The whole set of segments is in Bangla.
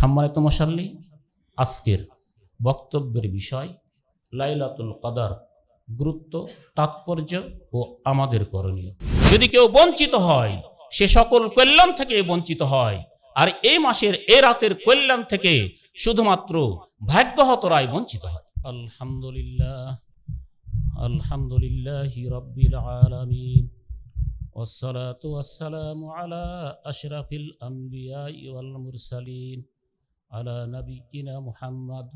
সম্মানিত মুসাল্লি, আজকের বক্তব্যের বিষয় লাইলাতুল কদর, গুরুত্ব, তাৎপর্য ও আমাদের করণীয়। যদি কেউ বঞ্চিত হয়, সে সকল কল্যাণ থেকে বঞ্চিত হয়, আর এই মাসের এ রাতের কল্যাণ থেকে শুধুমাত্র ভাগ্যহতরাই বঞ্চিত হয়। আলহামদুলিল্লাহ, আলহামদুলিল্লাহি রাব্বিল আলামিন, ওয়াসসালাতু ওয়াসসালামু আলা আশরাফিল আমবিয়াই ওয়াল মুরসালিন, আলা নাবিয়িনা মুহাম্মদ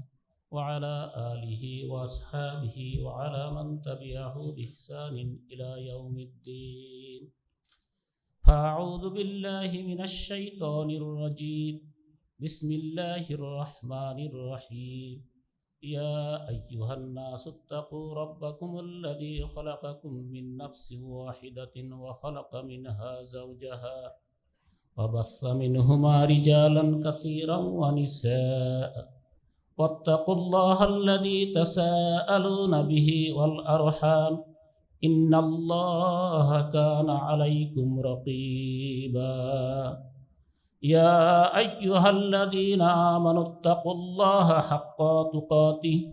ওয়া আলা আলিহি ওয়া আসহাবিহি ওয়া আলা মান তাবিআহু বিইহসানিন ইলা ইয়াউমিদ্দিন। ফাআউযু বিল্লাহি মিনাশ শাইতানির রাজীম। বিসমিল্লাহির রাহমানির রাহিম। ইয়া আইয়ুহান-নাসুত্তাকু রাব্বাকুমুল্লাযী খালাকাকুম মিন নাফসিন ওয়াহিদাতিন ওয়া খালাকা মিনহা যাওজাহা ওয়া বাসসা মিনহুমা রিজালান কাসীরান ওয়া নিসাআ ওয়াত্তাকুল্লাহাল্লাযী তাসাআলুনা বিহি ওয়াল আরহাম ইন্নাল্লাহা কানা আলাইকুম রাকীবা। ইয়া আইয়ুহাল্লাযীনা আমানুত্তাকুল্লাহা হাক্কা তুকাতিহি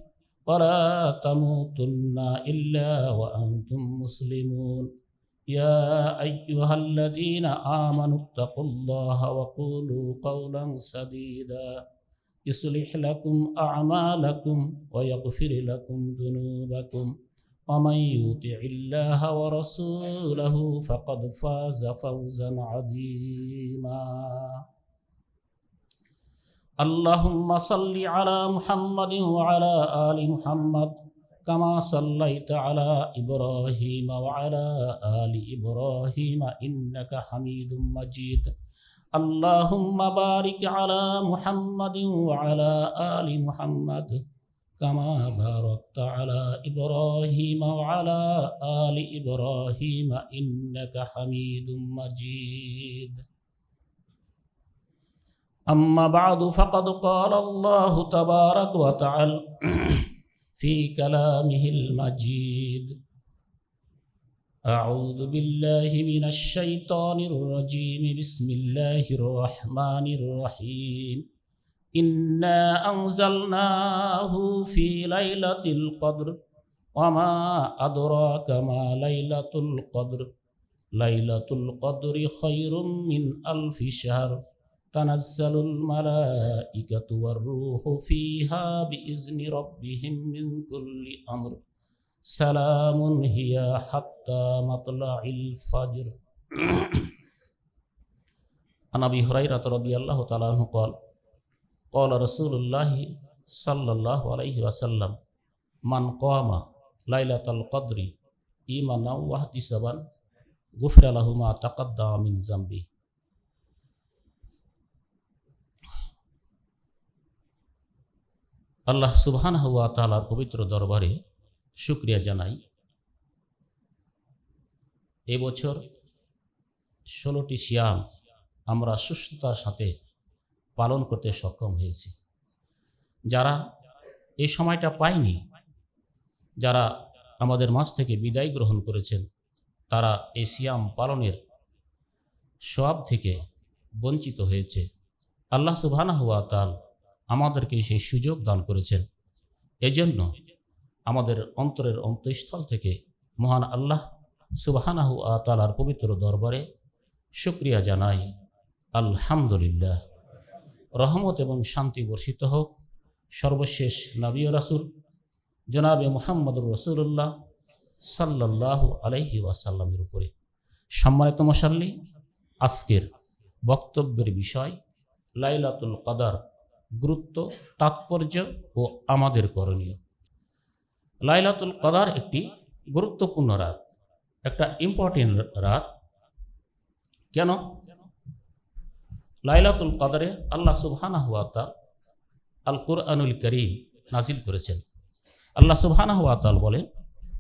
ওয়া লা তামুতুন্না ইল্লা ওয়া আনতুম মুসলিমুন। ইয়া আইয়ুহাল্লাযীনা আমানুত্তাকুল্লাহা ওয়া কুলু কাওলান সাদীদা ইউসলিহ লাকুম আ'মালাকুম ওয়া ইয়াগফির লাকুম যুনুবাকুম ওয়া মান ইউতি'ইল্লাহা ওয়া রাসূলাহু ফাকাদ ফাযা ফাওজান 'আযীমা। আল্লাহুম্মা সাল্লি আলা মুহাম্মাদিন ওয়া আলা আলি মুহাম্মাদ কামা সাল্লাইতা আলা ইব্রাহিম ওয়া আলা আলি ইব্রাহিম ইন্নাকা হামিদুম মাজিদ। আল্লাহুম্মা বারিক আলা মুহাম্মাদিন ওয়া আলা আলি মুহাম্মাদ কামা বারাকতা আলা ইব্রাহিম ওয়া আলা আলি ইব্রাহিম ইন্নাকা হামিদুম মাজিদ। أما بعد فقد قال الله تبارك وتعالى في كلامه المجيد: أعوذ بالله من الشيطان الرجيم. بسم الله الرحمن الرحيم. إنا أنزلناه في ليلة القدر وما أدراك ما ليلة القدر. ليلة القدر خير من ألف شهر. تنزل الملائكة والروح فيها بإذن ربهم من كل أمر. سلام هي حتى مطلع الفجر. عن أبي هريرة رضي الله تعالى عنه قال: قال رسول الله صلى الله عليه وسلم: من قام ليلة القدر إيمانا واحتسابا غفر له ما تقدم من ذنبه. আল্লাহ সুবহানাহু ওয়া তাআলার পবিত্র দরবারে শুকরিয়া জানাই। এবছর 16টি সিয়াম আমরা সুস্থতার সাথে পালন করতে সক্ষম হয়েছি। যারা এই সময়টা পায়নি, যারা আমাদের মাঝ থেকে বিদায় গ্রহণ করেছেন, তারা এই সিয়াম পালনের সওয়াব থেকে বঞ্চিত হয়েছে। আল্লাহ সুবহানাহু ওয়া তাআলা আমাদেরকে সেই সুযোগ দান করেছেন। এজন্য আমাদের অন্তরের অন্তঃস্থল থেকে মহান আল্লাহ সুবহানাহু ওয়া তাআলার পবিত্র দরবারে শুকরিয়া জানাই। আলহামদুলিল্লাহ। রহমত এবং শান্তি বর্ষিত হোক সর্বশেষ নবী ও রাসূল জনাবে মুহাম্মদুর রাসূলুল্লাহ সাল্লাল্লাহু আলাইহি ওয়াসাল্লামের উপরে। সম্মানিত মুসাল্লি, আজকের বক্তব্যের বিষয় লাইলাতুল কদর, গুরুত্ব, তাৎপর্য ও আমাদের করণীয়। লাইলাতুল কদর একটি গুরুত্বপূর্ণ রাত, একটা ইম্পর্টেন্ট রাত। কেন? লাইলাতুল কদরে আল্লাহ সুবহানাহু ওয়া তাআলা আল কুরআনুল কারীম নাজিল করেছেন। আল্লাহ সুবহানাহু ওয়া তাআলা বলেন,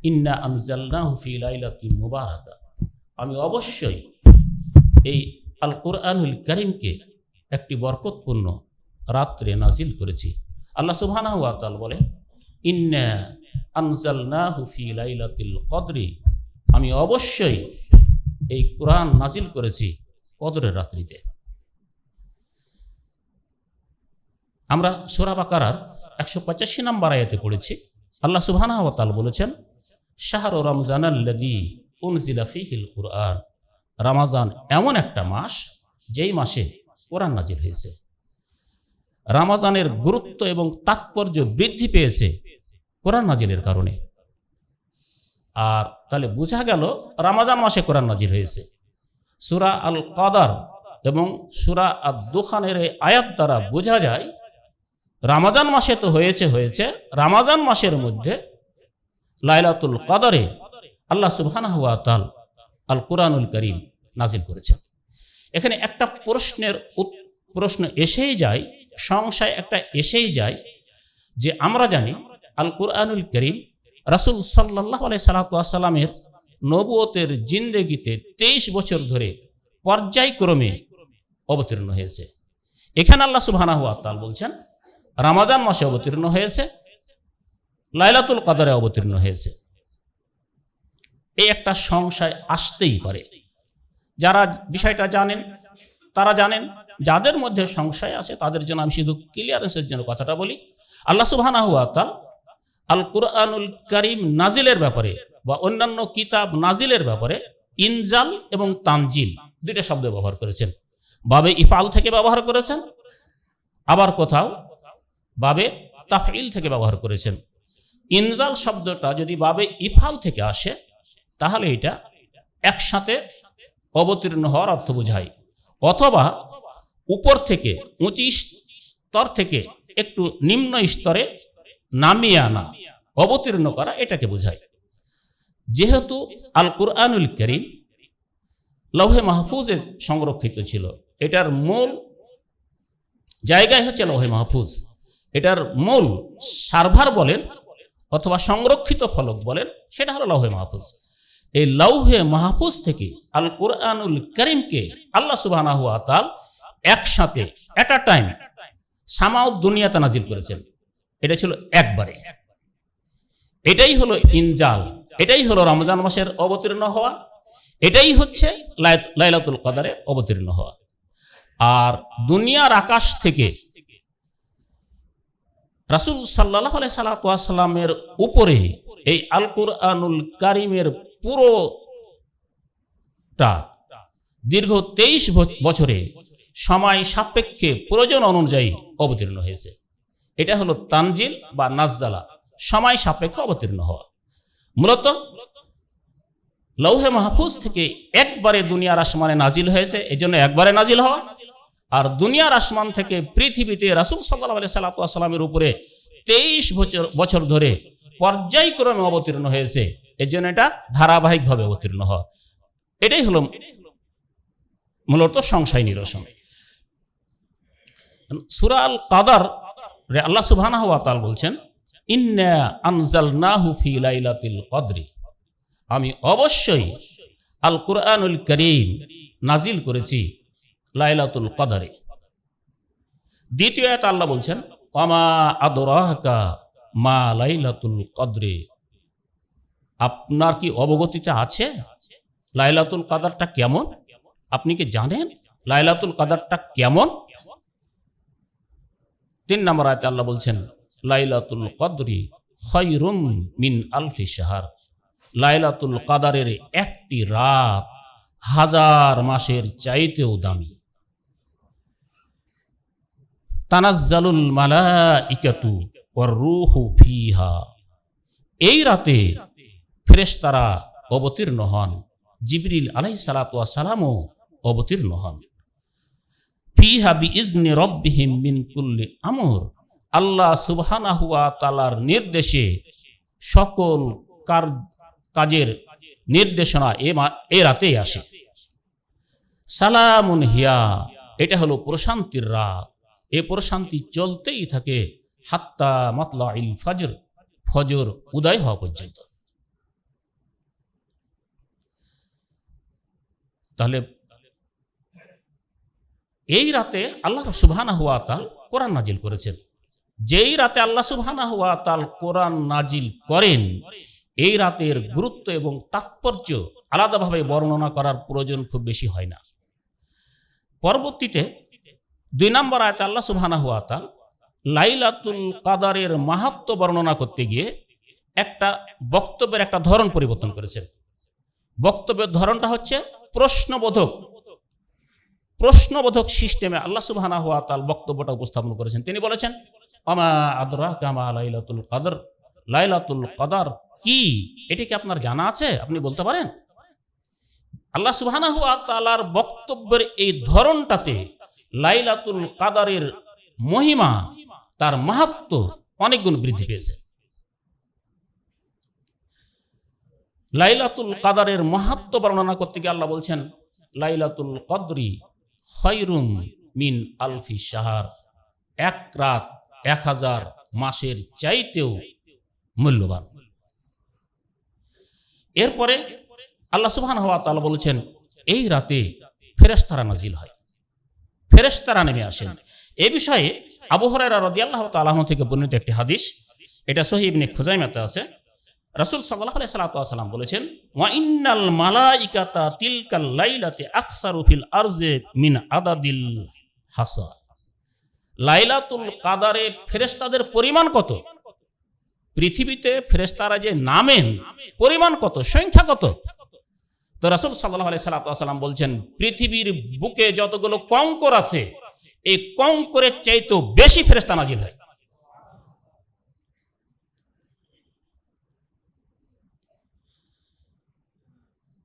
ইন্না আনজালনাহু ফি লাইলাতিন মুবারাকা। আমি অবশ্যই এই আল কুরআনুল কারীমকে একটি বরকতপূর্ণ রাত্রে নাজিল করেছি। আল্লাহ সুবহানাহু ওয়া তাআলা বলেন, ইন্না আনজালনাহু ফি লাইলাতিল কদরি। আমি অবশ্যই এই কোরআন নাজিল করেছি কদরের রাত্রিতে। আমরা সূরা বাকারার 185 নম্বর আয়াতে পড়েছি, আল্লাহ সুবহানাহু ওয়া তাআলা বলেছেন, শাহরু রমজানাল্লাযী উনজিলা ফীহিল কুরআন, রমাজান এমন একটা মাস যেই মাসে কোরআন নাজিল হয়েছে। রমাজানের গুরুত্ব এবং তাৎপর্য বৃদ্ধি পেয়েছে কোরআন নাজিলের কারণে। আর তাহলে বোঝা গেল রমজান মাসে কোরআন নাজিল হয়েছে। সূরা আল কদর এবং সূরা আদ-দুখানের এই আয়াত দ্বারা বোঝা যায় রমজান মাসে তো হয়েছে রমজান মাসের মধ্যে লাইলাতুল কদরে আল্লাহ সুবহানাহু ওয়া তাআলা আল কুরআনুল কারীম নাজিল করেছেন। এখানে একটা প্রশ্ন এসেই যায়, সংশয় একটা এসেই যায় যে আমরা জানি আল কুরআনুল কারীম রাসূল সাল্লাল্লাহু আলাইহি সাল্লামের নবুয়তের জিন্দেগিতে 23 বছর ধরে পর্যায়ক্রমে অবতীর্ণ হয়েছে। এখানে আল্লাহ সুবহানাহু ওয়া তাআলা বলছেন রমজান মাসে অবতীর্ণ হয়েছে, লাইলাতুল কদরে অবতীর্ণ হয়েছে। এই একটা সংশয় আসতেই পারে। যারা বিষয়টা জানেন তারা জানেন, যাদের মধ্যে সংশয় আছে তাদের জন্য আমি শুধু ক্লিয়ারেন্সের জন্য কথাটা বলি। আল্লাহ সুবহানাহু ওয়া তাআলা আল কুরআনুল কারীম নাজিলের ব্যাপারে বা অন্যান্য কিতাব নাজিলের ব্যাপারে ইনজাল এবং তানজিল দুইটা শব্দ ব্যবহার করেছেন। বাবে ইফআল থেকে ব্যবহার করেছেন, আবার কোথাও বাবে তাফঈল থেকে ব্যবহার করেছেন। ইনজাল শব্দটা যদি বাবে ইফআল থেকে আসে তাহলে এটা একসাথে অবতীর্ণ হওয়ার অর্থ বোঝায়, অথবা উপর থেকে উঁচু স্তর থেকে একটু নিম্ন স্তরে নামিয়ে আনা, অবতীর্ণ করা, এটাকে বোঝায়। যেহেতু আল কুরআনুল কারীম লৌহে মাহফুজে সংরক্ষিত ছিল, এটার মূল জায়গায় হচ্ছে লৌহে মাহফুজ, এটার মূল সার্ভার বলেন অথবা সংরক্ষিত ফলক বলেন, সেটা হলো লৌহে মাহফুজ। এই লৌহে মাহফুজ থেকে আল কুরআনুল কারীমকে আল্লাহ সুবহানাহু ওয়া তাআলা একসাথে এট আ টাইম সামাউদ দুনিয়াতে নাজিল করেছেন। এটা ছিল একবারে। এটাই হলো ইনজাল, এটাই হলো রমজান মাসের অবতীর্ণ হওয়া, এটাই হচ্ছে লাইলাতুল কদরে অবতীর্ণ হওয়া। আর দুনিয়ার আকাশ থেকে রাসূল সাল্লাল্লাহু আলাইহি সাল্লামের উপরে এই আল কুরআনুল কারীমের পুরোটা দীর্ঘ 23 বছরে সময় সাপেক্ষে প্রয়োজন অনুযায়ী অবতীর্ণ হয়েছে। এটা হলো তানজিল বা নাজ্জালা, সময় সাপেক্ষে অবতীর্ণ হওয়া। মূলত লৌহে মাহফুজ থেকে একবারে দুনিয়ার আসমানে নাজিল হয়েছে, এজন্য একবারে নাজিল হওয়া। আর দুনিয়ার আসমান থেকে পৃথিবীতে রাসূল সাল্লাল্লাহু আলাইহি সাল্লামের উপরে 23 বছর ধরে পর্যায়ক্রমে অবতীর্ণ হয়েছে, এজন্য এটা ধারাবাহিকভাবে অবতীর্ণ হওয়া। এটাই হলো মূলত সংশয় নিরসন। সূরা আল কদর রে আল্লাহ সুবহানাহু ওয়া তাআলা বলছেন, ইন্না আনজালনাহু ফি লাইলাতিল কদরি, আমি অবশ্যই আল কুরআনুল কারীম নাজিল করেছি লাইলাতুল কদরে। দ্বিতীয় আয়াতে আল্লাহ বলছেন, ওয়ামা আদরাকা মা লাইলাতুল কদরে, আপনার কি অবগতিতে আছে লাইলাতুল কদরটা কেমন? আপনি কি জানেন লাইলাতুল কদরটা কেমন? 3 নম্বর আয়াতে আল্লাহ বলছেন, লাইলাতুল কদরি খায়রুম মিন আলফি শাহর, লাইলাতুল কদরের একটি রাত 1000 মাসের চাইতেও দামি। তানাজ্জালুল মালাইকাতু ওয়ার রূহু ফিহা, এই রাতে ফেরেশতারা অবতীর্ণ হন, জিবরিল আলাইহিস সালাতু ওয়াস সালামও অবতীর্ণ হন। ফিহা বিইজনি রাব্বিহিম মিন কুল্লি আমর, আল্লাহ সুবহানাহু ওয়া তাআলার নির্দেশে সকল কাজের নির্দেশনা এ রাতেই আসে। সালামুন হিয়া, এটা হলো প্রশান্তির রাত, এ প্রশান্তি চলতেই থাকে হাত্তা মাতলাইল ফজর, ফজর উদয় হওয়া পর্যন্ত। তাহলে এই রাতে আল্লাহ সুবহানাহু ওয়া তাআলা কোরআন নাজিল করেছেন। যেই রাতে আল্লাহ সুবহানাহু ওয়া তাআলা কোরআন নাজিল করেন, এই রাতের গুরুত্ব এবং তাৎপর্য আলাদাভাবে বর্ণনা করার প্রয়োজন খুব বেশি হয় না। পরবর্তীতে 2 নম্বর আয়াতে আল্লাহ সুবহানাহু ওয়া তাআলা লাইলাতুল কাদারের মাহাত্ম্য বর্ণনা করতে গিয়ে একটা বক্তব্যের একটা ধরন পরিবর্তন করেছেন। বক্তব্যের ধরনটা হচ্ছে প্রশ্নবোধক সিস্টেমে আল্লাহ সুবহানাহু ওয়া তাআলা বক্তব্যটা উপস্থাপন করেছেন। তিনি বলেছেন, আমা আদরাকা মা লাইলাতুল কদর, লাইলাতুল কদর কি, এটা কি আপনার জানা আছে? আপনি বলতে পারেন? আল্লাহ সুবহানাহু ওয়া তাআলার বক্তব্যের এই ধরনটাতে লাইলাতুল কদরের মহিমা, তার মাহাত্ম্য অনেক গুণ বৃদ্ধি পেয়েছে। লাইলাতুল কদরের মাহাত্ম্য বর্ণনা করতে গিয়ে আল্লাহ বলছেন, লাইলাতুল কদরি খায়রুম মিন আলফি শাহর, এক রাত 1000 মাসের চাইতেও মূল্যবান। এরপরে আল্লাহ সুবহানাহু ওয়া তাআলা বলেছেন, এই রাতে ফেরেশতারা নাজিল হয়, ফেরেশতারা নেমে আসেন। এই বিষয়ে আবু হুরায়রা রাদিয়াল্লাহু তাআলা আনহু থেকে বর্ণিত একটি হাদিস, এটা সহিহ ইবনে খুজাইমাতে আছে। রাসূল সাল্লাল্লাহু আলাইহি ওয়াসাল্লাম বলেছেন, ওয়া ইন্নাল মালাইকাতা তিলকাল লাইলাতি আকসারু ফিল আরজি মিন আদাদিল হাসা। লাইলাতুল কদরে ফেরেশতাদের পরিমাণ কত, পৃথিবীতে ফেরেশতারা যে নামেন পরিমাণ কত, সংখ্যা কত? তো রাসূল সাল্লাল্লাহু আলাইহি ওয়াসাল্লাম বলছেন, পৃথিবীর বুকে যতগুলো কঙ্কর আছে, এই কঙ্করের চাইতেও বেশি ফেরেশতা নাজিল হয়।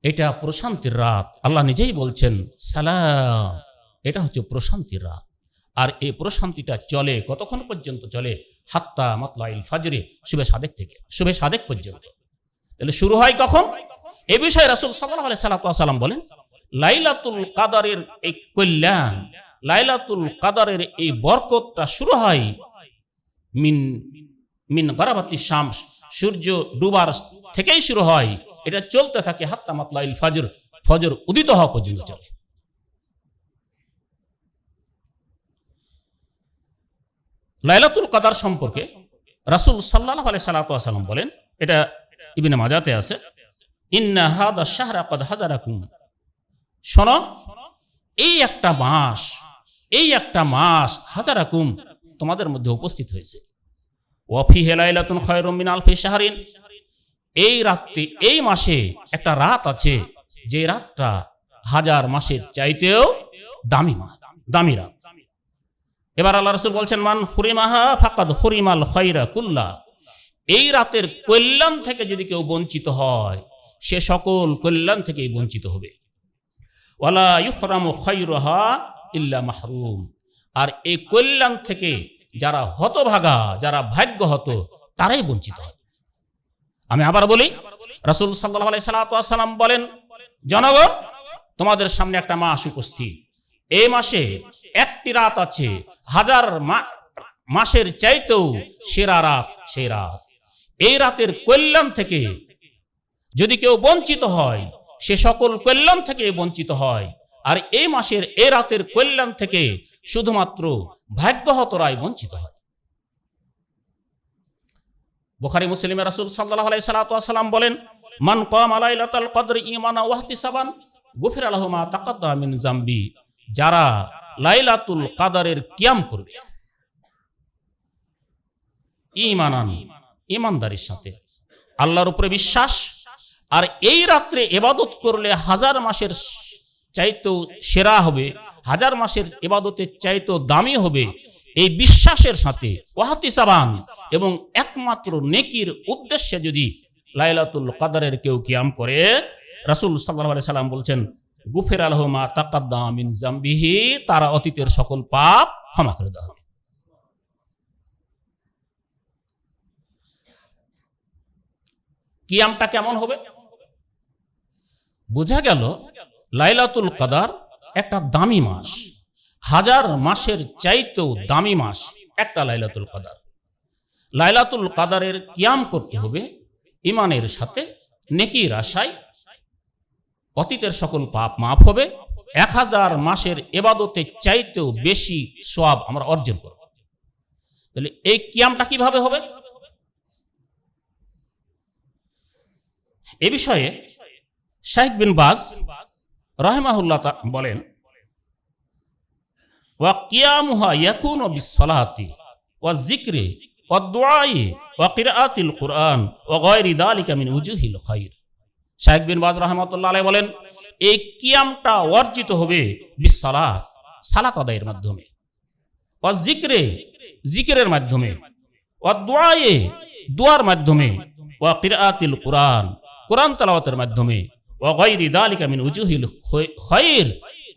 এটা প্রশান্তির রাত। আল্লাহ নিজেই বলছেন সালাম, এটা হচ্ছে প্রশান্তির রাত। আর এই প্রশান্তিটা চলে কতক্ষণ পর্যন্ত? চলে হাত্তা মাতলাইল ফাজরে, শুভে সাদেক পর্যন্ত। তাহলে শুরু হয় কখন? এ বিষয়ে রাসূল সাল্লাল্লাহু আলাইহি ওয়াসাল্লাম বলেন, লাইলাতুল কদরের এই কল্যাণ, লাইলাতুল কদরের এই বরকতটা শুরু হয় মিন গারাবাতি শামস, সূর্য ডুবার থেকেই শুরু হয়, এটা চলতে থাকে হাত্তা মাতলাইল ফাজর, ফজর উদিত হওয়া পর্যন্ত চলে। লাইলাতুল কদর সম্পর্কে রাসূল সাল্লাল্লাহু আলাইহি ওয়াসাল্লাম বলেন, এটা ইবনে মাজাতে আছে, ইন্না হাদা শাহরা কদ হাজারাকুম, শোনো, এই একটা মাস হাজারাকুম তোমাদের মধ্যে উপস্থিত হয়েছে। ওয়া ফিহি লাইলাতুন খায়রুম মিন আলফি শাহরিন, এই রাতে, এই মাসে একটা রাত আছে, যে রাতটা 1000 মাসের চাইতেও দামি রাত। এবার আল্লাহ রাসূল বলছেন, মান হুরিমাহা ফাকাদ হুরিমাল খায়রা কুল্লা, এই রাতের কল্যাণ থেকে যদি কেউ বঞ্চিত হয়, সে সকল কল্যাণ থেকেই বঞ্চিত হবে। ওয়ালা ইউহরামু খায়রুহা ইল্লা মাহরুম, আর এই কল্যাণ থেকে যারা হতভাগা, যারা ভাগ্যহত, তারাই বঞ্চিত হয়। আমি আবার বলি, রাসূল সাল্লাল্লাহু আলাইহি ওয়াসাল্লাম বলেন, জনগণ, তোমাদের সামনে একটা মাস উপস্থিত, এই মাসে একটি রাত আছে 1000 মাসের চাইতেও সেরা রাত, সেই রাত। এই রাতের কল্যাণ থেকে যদি কেউ বঞ্চিত হয়, সে সকল কল্যাণ থেকে বঞ্চিত হয়। আর এই মাসের, এই রাতের কল্যাণ থেকে শুধুমাত্র ভাগ্যহতরাই বঞ্চিত হয়। বুখারী মুসলিমে রাসূল সাল্লাল্লাহু আলাইহি ওয়াসাল্লাম বলেন, মান কামা লাইলাতুল কদর ঈমানান ওয়া ইহতিসাবান গুফিরা লাহু মা তাকাদ্দামা মিন যামবি, যারা লাইলাতুল কদরের কিয়াম করবে ঈমানান, ঈমানদারির সাথে, আল্লাহর উপরে বিশ্বাস, আর এই রাত্রে ইবাদত করলে 1000 মাসের চাইতেও সেরা হবে, 1000 মাসের ইবাদতের চাইতেও দামি হবে, এই বিশ্বাসের সাথে ওয়াহতিসাবান, এবং একমাত্র নেকির উদ্দেশ্যে যদি লাইলাতুল কদরের কেউ কিয়াম করে, রাসূল সাল্লাল্লাহু আলাইহি সাল্লাম বলছেন, গুফিরা লাহু মা তাকাদ্দামা মিন যামবিহি, তারা অতীতের সকল পাপ ক্ষমা করে দেওয়া হবে। কিয়ামটা কেমন হবে? বোঝা গেল লাইলাতুল কদর একটা দামি মাস, 1000 মাসের চাইতেও দামি মাস একটা লাইলাতুল কদর। লাইলাতুল কদরের কিয়াম করতে হবে ঈমানের সাথে, নেকির আশায়, অতীতের সকল পাপ মাফ হবে, 1000 মাসের ইবাদতের চাইতেও বেশি সওয়াব আমরা অর্জন করব। তাহলে এই কিয়ামটা কিভাবে হবে? এ বিষয়ে শাইখ বিন বাজ রাহিমাহুল্লাহ বলেন, ওয়া কিয়ামুহা ইয়াকুনু বিসসালাতি ওয়া যিকরি ওয়া দুআই ওয়া কিরাআতিল কুরআন ওয়া গায়রি যালিকা মিন উজুহিল খায়র। শাইখ বিন বাজ রাহমাতুল্লাহ আলাইহি বলেন, এই কিয়ামটা অর্জিত হবে বিসসালাত, সালাত আদায়ের মাধ্যমে, ওয়া যিকরি, যিকিরের মাধ্যমে, ওয়া দুআই, দোয়ার মাধ্যমে, ওয়া কিরাআতিল কুরআন, কোরআন তেলাওয়াতের মাধ্যমে, ওয়া গায়রি যালিকা মিন উজুহিল খায়র,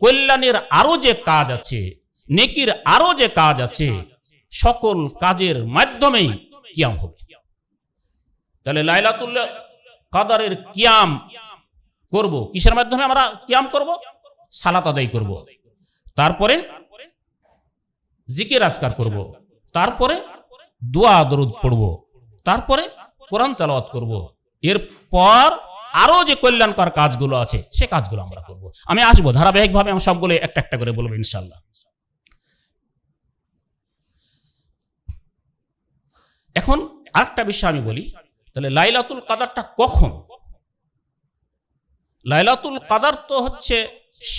কল্যাণের আরো যে কাজ আছে, নেকির আরো যে কাজ আছে, সকল কাজের মাধ্যমেই কিয়াম হবে। তাহলে লাইলাতুল কদরের কিয়াম করব, কিসের মাধ্যমে আমরা কিয়াম করব? সালাত আদায় করব, তারপরে জিকির আজকার করব, তারপরে দোয়া দরুদ পড়ব, তারপরে কোরআন তেলাওয়াত করব, এরপর আরো যে কল্যাণকর কাজগুলো আছে সে কাজগুলো আমরা করব। আমি আসবো ধারাবাহিকভাবে, আমি সবগুলো একটা একটা করে বলবো ইনশাআল্লাহ। এখন আরেকটা বিষয় আমি বলি, তাহলে লাইলাতুল কদরটা কখন? লাইলাতুল কদর তো হচ্ছে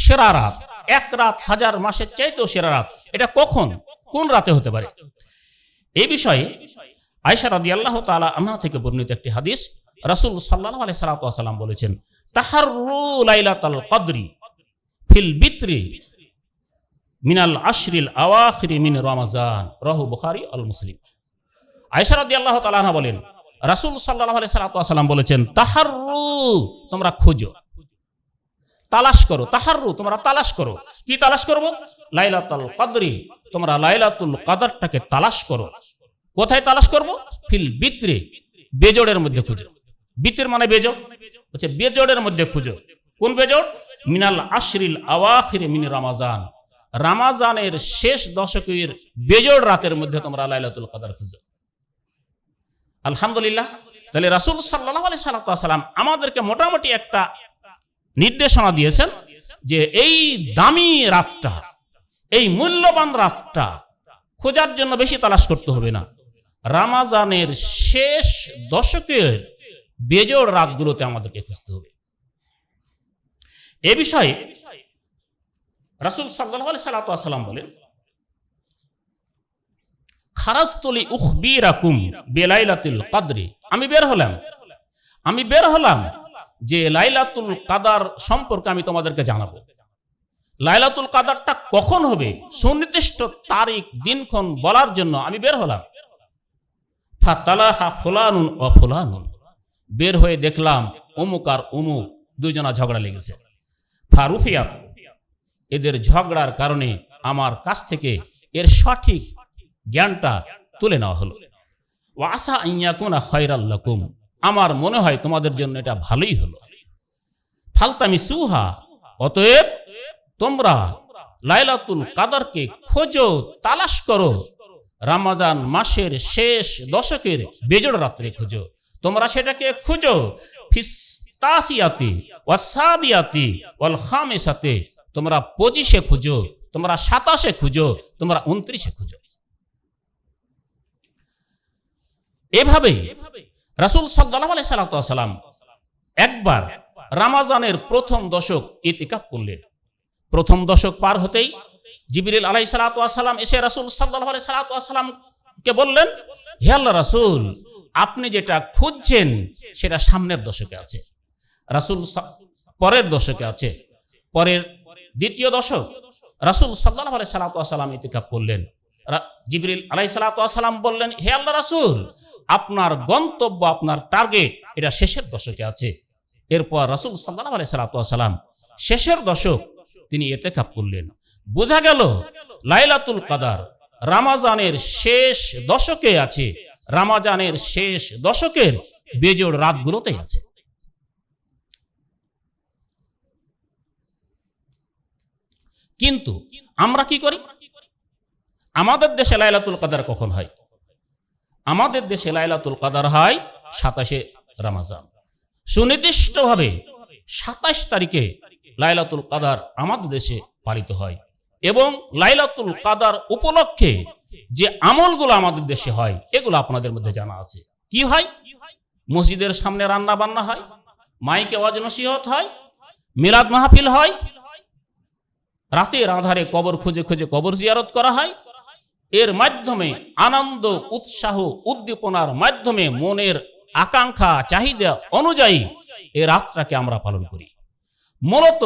সেরা রাত, এক রাত হাজার মাসের চাইতেও সেরা রাত। এটা কখন, কোন রাতে হতে পারে? এই বিষয়ে আয়েশা রাদিয়াল্লাহু তাআলা আনহা থেকে বর্ণিত একটি হাদিস, রাসূল সাল্লাল্লাহু আলাইহি সাল্লাম বলেছেন, তাহাররু লাইলাতুল কদরি ফিল বিত্রি মিনাল আশরিল আওয়াখির মিন রমাজান, রাহু বুখারী আল মুসলিম। আয়েশা রাদিয়াল্লাহু তাআলা আনহা বলেন, রাসূল সাল্লাল্লাহু আলাইহি সাল্লাম বলেছেন, তাহাররু, তোমরা খোঁজো, তালাশ করো, তাহাররু, তোমরা তালাশ করো। কি তালাশ করব? লাইলাতুল কদরি, তোমরা লাইলাতুল কদরটাকে তালাশ করো। কোথায় তালাশ করব? ফিল বিত্রি, বেজোড়ের মধ্যে খুঁজো। বিতির মানে বেজোড়, হচ্ছে বেজোড়ের মধ্যে খুঁজো। কোন বেজোড়? মিনাল আশরিল আওয়াখির মিন রমাজান, রমাজানের শেষ দশকের বেজোড় রাতের মধ্যে তোমরা লাইলাতুল কদর খুঁজো। আলহামদুলিল্লাহ। তাহলে রাসূল সাল্লাল্লাহু আলাইহি সাল্লাম আমাদেরকে মোটামুটি একটা নির্দেশনা দিয়েছেন যে এই দামি রাতটা, এই মূল্যবান রাতটা খোঁজার জন্য বেশি তালাশ করতে হবে না, রমাজানের শেষ দশকের বেজোড় রাতগুলোতে আমাদেরকে খুঁজতে হবে। এ বিষয়ে রাসূল সাল্লাল্লাহু আলাইহি সাল্লাম বলেন, খারাজতুলি উখবিরাকুম বিলাইলাতুল কদরি, আমি বের হলাম যে লাইলাতুল কদর সম্পর্কে আমি তোমাদেরকে জানাবো। লাইলাতুল কদরটা কখন হবে সুনির্দিষ্ট তারিখ দিনক্ষণ বলার জন্য আমি বের হলাম। ফাতালাহা ফুলানুন ওয়া ফুলানুন, বের হয়ে দেখলাম অমুক আর অমুক দুইজনা ঝগড়া লেগেছে। ফারুফিয়াত, এদের ঝগড়ার কারণে আমার কাছ থেকে এর সঠিক জ্ঞানটা তুলে নেওয়া হলো। ওয়া আসা আইয়াকুনা খায়রাল লাকুম, আমার মনে হয় তোমাদের জন্য এটা ভালোই হলো। ফালতামিসুহা, অতএব তোমরা লাইলাতুল কদরকে খোঁজো, তালাশ করো, রমজান মাসের শেষ দশকের বেজোড় রাত্রে খোঁজো। তোমরা সেটাকে খুঁজো ফিস্তাসিয়াতি ওয়াসাবিয়াতি ওয়াল খামিসাতে, তোমরা 25-এ খুঁজো, তোমরা 27-এ খুঁজো, তোমরা 29-এ খুঁজো। এভাবে রাসূল সাল্লাল্লাহু আলাইহি সাল্লাম একবার রমজানের প্রথম দশক ইতিকাফ করলেন। প্রথম দশক পার হতেই জিবরিল আলাইহিস সালাম এসে রাসূল সাল্লাল্লাহু আলাইহি সাল্লামকে বললেন, হে আল্লাহর রাসূল, আপনি যেটা খুঁজছেন সেটা সামনের দশকে আছে, রাসূল পরের দশকে আছে। পরের দ্বিতীয় দশক রাসূল সাল্লাল্লাহু আলাইহি সাল্লাম ইতিকাফ করলেন। জিবরিল আলাইহিস সালাম বললেন, হে আল্লাহর রাসূল, আপনার গন্তব্য, আপনার টার্গেট এটা শেষের দশকে আছে। এরপর রাসূল সাল্লাল্লাহু আলাইহি সাল্লাম শেষের দশক তিনি ইতিকাফ করলেন। বোঝা গেল লাইলাতুল কদর রমজানের শেষ দশকে আছে, রমজানের শেষ দশকের বেজোড় রাতগুলোতে আছে। কিন্তু আমরা কি করি? আমাদের দেশে লাইলাতুল কদর কখন হয়? আমাদের দেশে লাইলাতুল কদর হয় 27-এ রমজান। সুনির্দিষ্টভাবে 27 তারিখে লাইলাতুল কদর আমাদের দেশে পালিত হয় এবং লাইলাতুল কদর উপলক্ষে যে আমলগুলো আমাদের দেশে হয় এগুলো আপনাদের মধ্যে জানা আছে। কি হয়? মসজিদের সামনে রান্না বান্না হয়, মাইকে ওয়াজ নসিহত হয়, মিলাদ মাহফিল হয়, রাতের আধারে কবর খুঁজে খুঁজে কবর জিয়ারত করা হয়, এর মাধ্যমে আনন্দ, উৎসাহ, উদ্দীপনার মাধ্যমে মনের আকাঙ্ক্ষা, চাহিদা অনুযায়ী এই রাতটাকে আমরা পালন করি। মূলত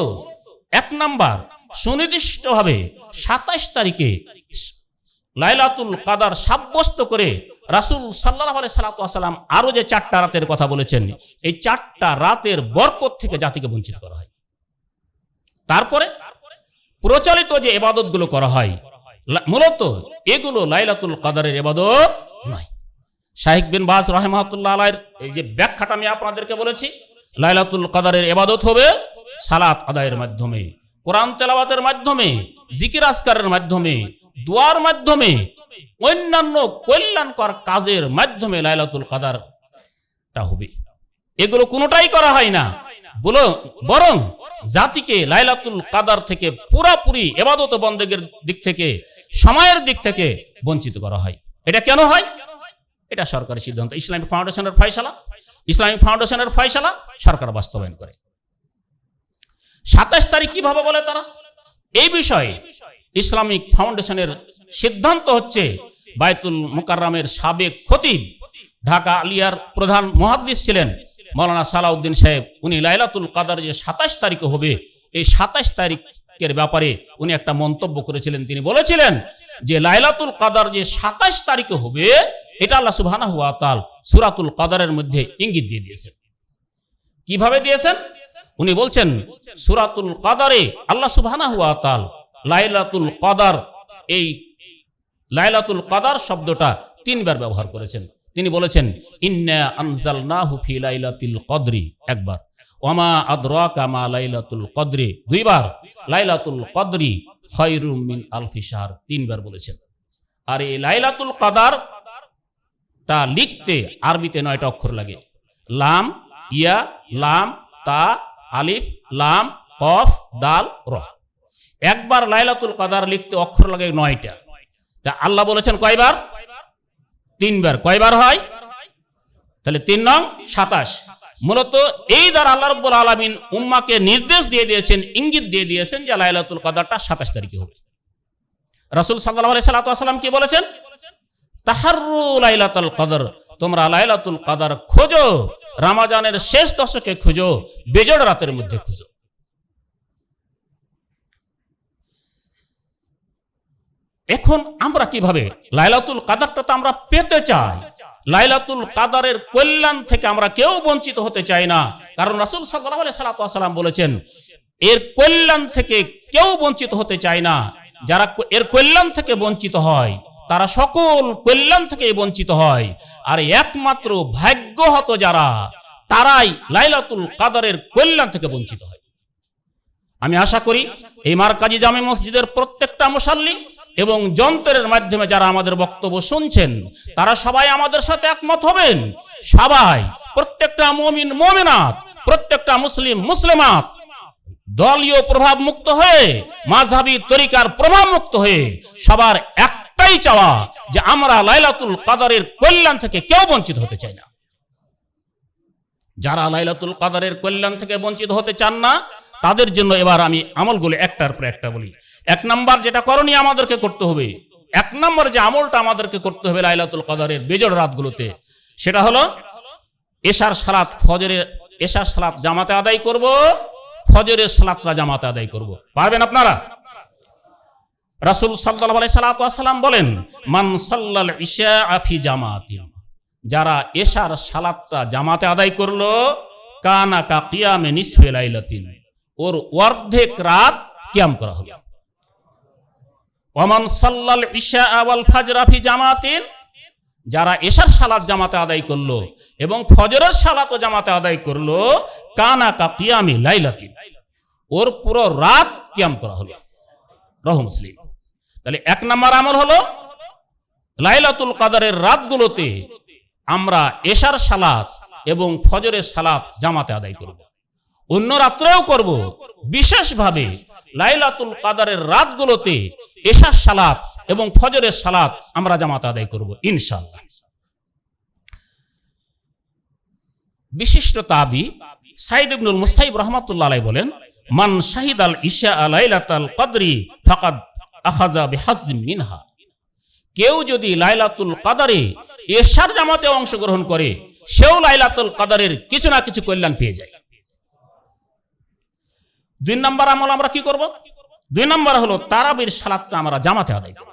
1 নাম্বার, সুনির্দিষ্টভাবে 27 তারিখে লাইলাতুল কাদার সাব্যস্ত করে রাসূল সাল্লাল্লাহু আলাইহি সাল্লাম আরো যে 4টা রাতের কথা বলেছেন, এই 4টা রাতের বরকত থেকে জাতিকে বঞ্চিত করা হয়। তারপরে প্রচলিত যে ইবাদতগুলো করা হয়, মূলত এগুলো লাইলাতুল কাদারের ইবাদত নয়। শাইখ বিন বাজ রাহিমাহুল্লাহ আলাইহির এই যে ব্যাখ্যাটা আমি আপনাদেরকে বলেছি, লাইলাতুল কাদারের ইবাদত হবে সালাত আদায়ের মাধ্যমে, কোরআন তেলাওয়াতের মাধ্যমে, জিকির আজকারের মাধ্যমে, দোয়ার মাধ্যমে, অন্যান্য কল্যাণকর কাজের মাধ্যমে লাইলাতুল কাদারটা হবে। এগুলো কোনোটাই করা হয় না, বরং জাতিকে লাইলাতুল কাদার থেকে পুরাপুরি ইবাদত বন্দেগের দিক থেকে, সময়ের দিক থেকে বঞ্চিত করা হয়। এটা কেন হয়? এটা সরকারি সিদ্ধান্ত, ইসলামিক ফাউন্ডেশনের ফয়সালা। ইসলামিক ফাউন্ডেশনের ফয়সালা সরকার বাস্তবায়ন করে। 27 তারিখ কিভাবে বলে তারা? এই বিষয়ে ইসলামিক ফাউন্ডেশনের সিদ্ধান্ত হচ্ছে, বায়তুল মুকাররমের সাবেক খতিব, ঢাকা আলিয়ার প্রধান মুহাদ্দিস ছিলেন মাওলানা সালাউদ্দিন সাহেব, উনি লাইলাতুল কাদার যে 27 তারিখে হবে, এই 27 তারিখের ব্যাপারে উনি একটা মন্তব্য করেছিলেন। তিনি বলেছিলেন যে লাইলাতুল কাদার যে 27 তারিখে হবে, এটা আল্লাহ সুবহানাহু ওয়া তাআলা সূরাতুল কাদারের মধ্যে ইঙ্গিত দিয়ে দিয়েছেন। কিভাবে দিয়েছেন? উনি বলছেন, সূরাতুল কাদারে আল্লাহ সুবহানাহু ওয়া তাআলা লাইলাতুল কাদার, এই লাইলাতুল কাদার শব্দটা 3 বার ব্যবহার করেছেন। তিনি বলেছেন, ইন্না আনজালনাহু ফি লাইলাতিল কদরি, একবার, ওয়ামা আদরাকা মা লাইলাতুল কদরি, 2 বার, লাইলাতুল কদরি খায়রুম মিন আলফি শাহর, 3 বার বলেছেন। আর এই লাইলাতুল কাদার তা লিখতে আরবিতে 9টা অক্ষর লাগে, লাম, ইয়া, লাম, তা, আলিফ, লাম, কফ, দাল, র। একবার লাইলাতুল কাদার লিখতে অক্ষর লাগে 9টা। তা আল্লাহ বলেছেন কয়বার? 3 বার। কয়বার হয়? তাহলে 3 নং 27। মূলত এই দ্বারা আল্লাহ রাব্বুল আলামিন উম্মাহকে নির্দেশ দিয়ে দিয়েছেন, ইঙ্গিত দিয়ে দিয়েছেন যে লাইলাতুল কাদারটা 27 তারিখে হবে। রাসূল সাল্লাল্লাহু আলাইহি সাল্লাম কি বলেছেন? তাহাররু লাইলাতুল কদর, তোমরা লাইলাতুল কাদার খোঁজো, রমজানের শেষ দশকে খোঁজো, বেজোড় রাতের মধ্যে খোঁজো। এখন আমরা কিভাবে লাইলাতুল কাদারটা তো আমরা পেতে চাই, লাইলাতুল কাদারের কল্যাণ থেকে আমরা কেউ বঞ্চিত হতে চাই না, কারণ রাসূল সাল্লাল্লাহু আলাইহি সাল্লাম বলেছেন এর কল্যাণ থেকে কেউ বঞ্চিত হতে চায় না। যারা এর কল্যাণ থেকে বঞ্চিত হয় তারা সকল কল্যাণ থেকে বঞ্চিত হয়, আর একমাত্র ভাগ্যহত যারা, তারাই লাইলাতুল কাদারের কল্যাণ থেকে বঞ্চিত হয়। আমি আশা করি এই মারকাজি জামে মসজিদের প্রত্যেকটা মুসাল্লি এবং যন্ত্রের মাধ্যমে যারা আমাদের বক্তব্য শুনছেন, তারা সবাই আমাদের সাথে একমত হবেন। সবাই, প্রত্যেকটা মুমিন মুমিনাত, প্রত্যেকটা মুসলিম মুসলিমাত দলীয় প্রভাব মুক্ত হয়ে, মাযহাবী তরিকার প্রভাব মুক্ত হয়ে সবার একটাই চাওয়া যে আমরা লাইলাতুল কাদারের কল্যাণ থেকে কেউ বঞ্চিত হতে চাই না। যারা লাইলাতুল কাদারের কল্যাণ থেকে বঞ্চিত হতে চান না, তাদের জন্য এবার আমি আমলগুলো একটার পর একটা বলি। 1 নাম্বার যেটা করণীয় আমাদেরকে করতে হবে, 1 নম্বর যে আমলটা আমাদেরকে করতে হবে লাইলাতুল কাদারের বেজোড় রাতগুলোতে, সেটা হলো এশার সালাত, ফজরের এশার সালাত জামাতে আদায় করব, ফজরের সালাতটা জামাতে আদায় করব। পারবেন আপনারা? রাসূল সাল্লাল্লাহু আলাইহি সাল্লাম বলেন, মান সাল্লাল ইশা ফি জামাতিন, যারা এশার সালাতটা জামাতে আদায় করলো, কানা কা কিয়ামে নিসফে লাইলাতিন, ওর অর্ধেক রাত কিয়াম করা হলো। ওমান সাল্লাল ইশা ওয়াল ফাজরা ফি জামাতিন, যারা এশার সালাত জামাতে আদায় করলো এবং ফজরের সালাতও জামাতে আদায় করলো, কানা কা কিয়ামে লাইলাতিন, ওর পুরো রাত কিয়াম করা হলো। রাহু মুসলিম। তাহলে 1 নম্বর আমল হলো লাইলাতুল কাদারের রাতগুলোতে আমরা এশার সালাত এবং ফজরের সালাত জামাতে আদায় করব। অন্য রাত্রেও করব, বিশেষভাবে লাইলাতুল কাদারের রাতগুলোতে এশার সালাত এবং ফজরের সালাত আমরা জামাতে আদায় করব ইনশাআল্লাহ। বিশিষ্ট তাবি সাইদ ইবনুল মুসাইব রাহমাতুল্লাহ আলাইহি বলেন, মান শাহিদাল ইশা লাইলাতুল কদরি ফাকাদ আখাযা বিহাজ্জিম মিনহা, কেউ যদি লাইলাতুল কদরে এশার জামাতে অংশগ্রহণ করে সেও লাইলাতুল কদরের কিছু না কিছু কল্যাণ পেয়ে যায়। 2 নম্বর আমল আমরা কি করব? 2 নম্বর হলো তারাবির সালাতটা আমরা জামাতে আদায় করব।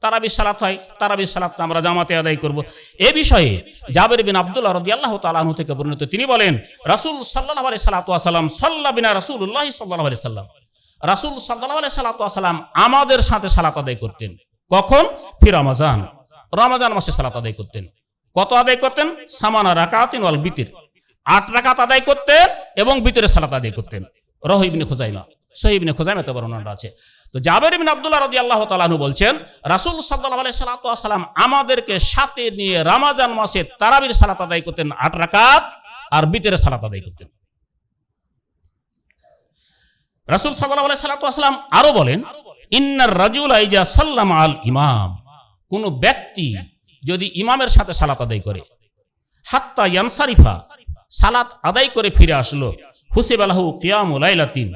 তারাবির সালাত হয়, তারাবির সালাতটা আমরা জামাতে আদায় করব। এ বিষয়ে জাবের বিন আব্দুল্লাহ রাদিয়াল্লাহু তাআলা আনহু থেকে বর্ণিত, তিনি বলেন রাসূল সাল্লাল্লাহু আলাইহি সাল্লাম সাল্লা বিনা রাসূলুল্লাহ সাল্লাল্লাহু আলাইহি সাল্লাম, রাসূল সাল্লাল্লাহু আলাইহি সাল্লাম আমাদের সাথে সালাত আদায় করতেন। কখন? ফি রমাজান, রমাজান মাসে সালাত আদায় করতেন। কত আদায় করতেন? সামানা রাকাতিন ওয়াল বিতির, 8 রাকাত আদায় করতেন এবং বিতরে সালাত আদায় করতেন। রাহু ইবনে খুজাইমা, সহিহ ইবনে খুজাইমা তে বর্ণনা আছে। তো জাবের বিন আব্দুল্লাহ রাদিয়াল্লাহু তাআলা আনহু বলছেন রাসূল সাল্লাল্লাহু আলাইহি সাল্লাম আমাদেরকে সাথে নিয়ে রমাজান মাসে তারাবির সালাত আদায় করতেন 8 রাকাত, আর বিতরে সালাত আদায় করতেন। রাসূল সাল্লাল্লাহু আলাইহি সাল্লাম আরো বলেন ইন্নার রাজুলা ইজা সাল্লামা আল ইমাম, কোন ব্যক্তি যদি ইমামের সাথে সালাত আদায় করে, হাত্তা ইয়ানসারিফা, সালাত আদায় করে ফিরে আসলো, হুসিবা লাহু কিয়ামু লাইলাতিন,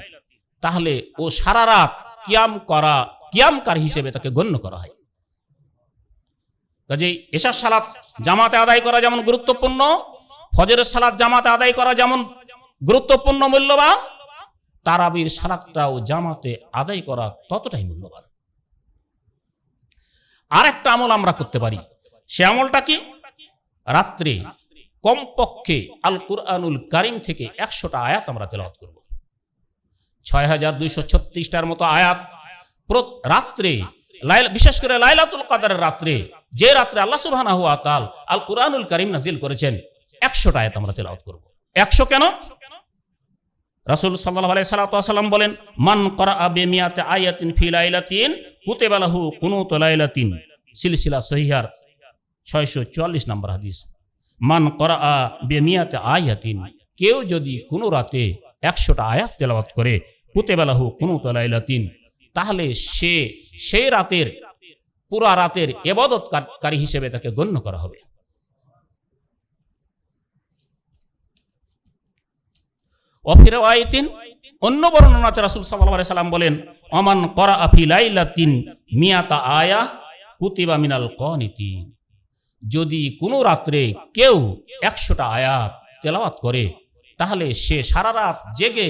তাহলে ও সারা রাত কিয়ামকার হিসেবে তাকে গণ্য করা হয়। কাজেই এশার সালাত জামাতে আদায় করা যেমন গুরুত্বপূর্ণ, ফজরের সালাত জামাতে আদায় করা যেমন গুরুত্বপূর্ণ মূল্যবান, তারাবির সালাতটাও জামাতে আদায় করা ততটাই মূল্যবান। আর একটা আমল আমরা করতে পারি, সে আমলটা কি? রাত্রে কমপক্ষে আল কুরআনুল কারীম থেকে 100টা আয়াত আমরা তেলাওয়াত করব। 6236টার মতো আয়াত রাত্রে, বিশেষ করে লাইলাতুল কদরের রাত্রে, যে রাত্রে আল্লাহ সুবহানাহু ওয়া তাআলা আল কুরআনুল কারীম নাজিল করেছেন, 100টা আয়াত আমরা তেলাওয়াত করব। 100 কেন? রাসূল সাল্লাল্লাহু আলাইহি সাল্লাম বলেন মান ক্বারাআ বিমিয়াতি আয়াতিন ফি লাইলাতিন কুতিবা লাহু কুনুতু লাইলাতিন, সিলসিলা সহিহার 644 নম্বর হাদিস। মান ক্বারাআ বিমিয়াতি আয়াতিন, কেউ যদি কোনো রাতে 100টা আয়াত তেলাওয়াত করে, কুতিবা লাহু কুনুতু লাইলাতিন, তাহলে সে সেই রাতের পুরা রাতের ইবাদতকারী হিসেবে তাকে গণ্য করা হবে। ওয়াফির আয়াতিন, অন্য বর্ণনাতে রাসূল সাল্লাল্লাহু আলাইহি সাল্লাম বলেন ওমান ক্বারাআ ফি লাইলাতিন মিয়াতা আয়া কুতিবা মিনাল কানিতিন, যদি কোনো রাত্রে কেউ 100টা আয়াত তেলাওয়াত করে তাহলে সে সারা রাত জেগে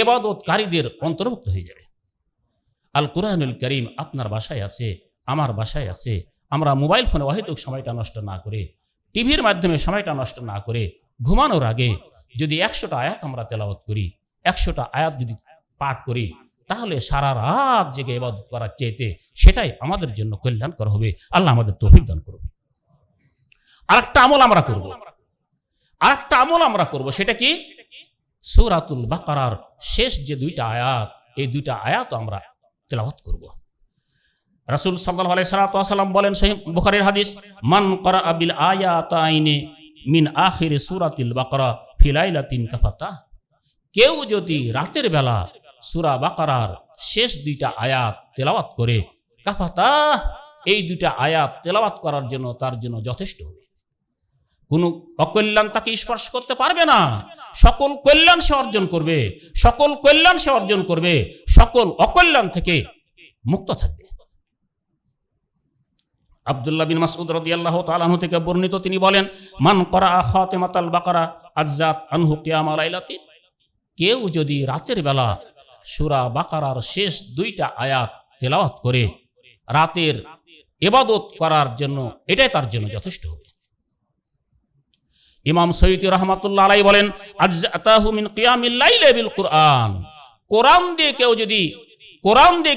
ইবাদতকারীদের অন্তর্ভুক্ত হয়ে যাবে। আল কুরআনুল কারীম আপনার বাসায় আছে, আমার বাসায় আছে। আমরা মোবাইল ফোনে অহেতুক সময়টা নষ্ট না করে, টিভির মাধ্যমে সময়টা নষ্ট না করে, ঘুমানোর আগে যদি 100টা আয়াত আমরা তেলাওয়াত করি, 100টা আয়াত যদি পাঠ করি, তাহলে সারা রাত জেগে ইবাদত করার চাইতে সেটাই আমাদের জন্য কল্যাণকর হবে। আল্লাহ আমাদের তৌফিক দান করুন। আরেকটা আমল আমরা করব, সেটা কি? সূরাতুল বাকারার শেষ যে 2টা আয়াত, এই 2টা আয়াত আমরা তেলাওয়াত করব। রাসূল সাল্লাল্লাহু আলাইহি সাল্লাম বলেন, সহিহ বুখারীর হাদিস, মান ক্বারাআ বিল আয়াতাইনি মিন আখিরি সূরাতিল বাকারা ফি লাইলাতিন কাফাতা, কেউ যদি রাতের বেলা সূরা বাকারার শেষ 2টা আয়াত তেলাওয়াত করে, কাফাতা, এই 2টা আয়াত তেলাওয়াত করার জন্য তার জন্য যথেষ্ট হবে। কোনো অকল্যাণ তাকে স্পর্শ করতে পারবে না, সকল কল্যাণ সে অর্জন করবে, সকল অকল্যাণ থেকে মুক্ত থাকবে। আব্দুল্লাহ বিন মাসউদ রাদিয়াল্লাহু তাআলা আনহু থেকে বর্ণিত, তিনি বলেন মান ক্বারাআ খাতিমাতাল বাকারা আজ্জাত আনহু কিয়ামা লাইলাতিন, কেউ যদি রাতের বেলা সূরা বাকারার শেষ 2টা আয়াত তেলাওয়াত করে, রাতের ইবাদত করার জন্য এটাই তার জন্য যথেষ্ট হবে। ইমাম সয়ুতী রাহমাতুল্লাহ আলাইহি বলেন আজ্জাতাহু মিন কিয়ামিল লাইলি বিল কুরআন, কোরআন দিয়ে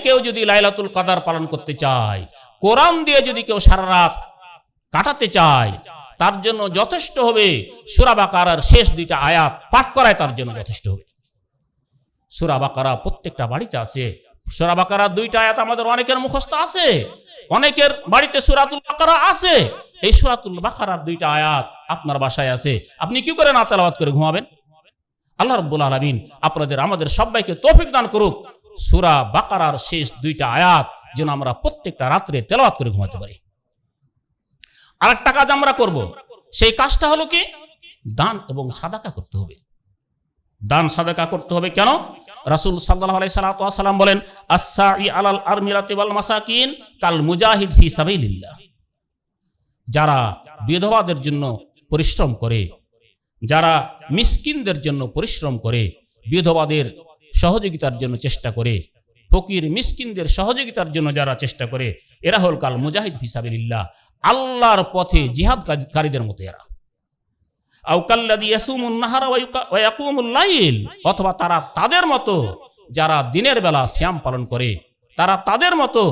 কেউ যদি লাইলাতুল কদর পালন করতে চায়, কোরআন দিয়ে যদি কেউ সারা রাত কাটাতে চায়, তার জন্য যথেষ্ট হবে সূরা বাকারার শেষ 2টা আয়াত পাঠ করায় তার জন্য যথেষ্ট হবে। সূরা বাকারা প্রত্যেকটা বাড়িতে আছে। সূরা বাকারার 2টা আয়াত আমাদের অনেকের মুখস্থ আছে, অনেকের বাড়িতে সূরাতুল বাকারা আছে। এই সূরাতুল বাকারার 2টা আয়াত আপনার বাসায় আছে, আপনি কি করে না তেলাওয়াত করে ঘুমাবেন? আল্লাহ রাব্বুল আলামিন আপনাদের আমাদের সবাইকে তৌফিক দান করুক, সূরা বাকারার শেষ 2টা আয়াত যেন আমরা প্রত্যেকটা রাত্রে তেলাওয়াত করে ঘুমাতে পারি। আরেকটা কাজ আমরা করব, সেই কাজটা হলো কি? দান এবং সাদাকা করতে হবে। দান সাদাকা করতে হবে। কেন? রাসূল সাল্লাল্লাহু আলাইহি সাল্লাম বলেন, আস-সাঈ আলাল আরমিলাতি ওয়াল মাসাকিন কাল মুজাহিদ ফি সাবিলিল্লাহ। যারা বিধবাদের জন্য পরিশ্রম করে, যারা মিসকিনদের জন্য পরিশ্রম করে, বিধবাদের সহযোগিতার জন্য চেষ্টা করে, ফকির মিসকিনদের সহযোগিতার জন্য যারা চেষ্টা করে, এরা হল কাল মুজাহিদ ফি সাবিলিল্লাহ, আল্লাহর পথে জিহাদকারীদের মতো এরা। আও কাল্লাযী ইয়াসুমুন নাহারা ওয়া ইয়াকুমুল লাইল, অথবা তারা তাদের মতো যারা দিনের বেলা সিয়াম পালন করে, তারা তাদের মতো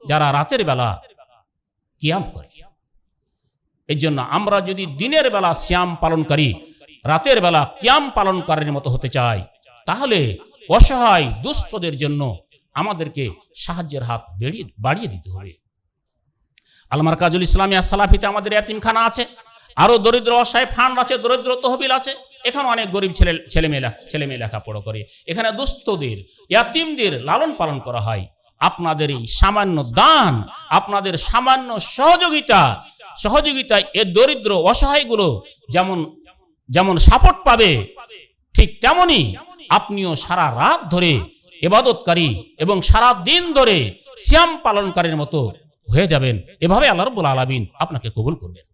যারা রাতের বেলা কিয়াম করে। এই জন্য আমরা যদি দিনের বেলা সিয়াম পালনকারী, রাতের বেলা কিয়াম পালনকারীর মতো হতে চাই, তাহলে অসহায় দুস্থদের জন্য আমাদেরকে সাহায্যের হাত বাড়িয়ে দিতে হবে। আল মারকাজুল ইসলামিয়া সালাফিতে আমাদের এতিমখানা আছে, আরো দরিদ্র অসহায় ফান্ড আছে, দরিদ্র তহবিল আছে। এখানে অনেক গরিব ছেলে মেয়ে লেখাপড়া করে। এখানে দুস্থদের, ইয়াতিমদের লালন পালন করা হয়। আপনাদের এই সামান্য দান, আপনাদের সামান্য সহযোগিতা এ দরিদ্র অসহায়গুলো যেমন সাপোর্ট পাবে, ঠিক তেমনি আপনিও সারা রাত ধরে ইবাদতকারী এবং সারা দিন ধরে সিয়াম পালনকারীর মতো হয়ে যাবেন। এভাবে আল্লাহ রাব্বুল আলামিন আপনাকে কবুল করবেন।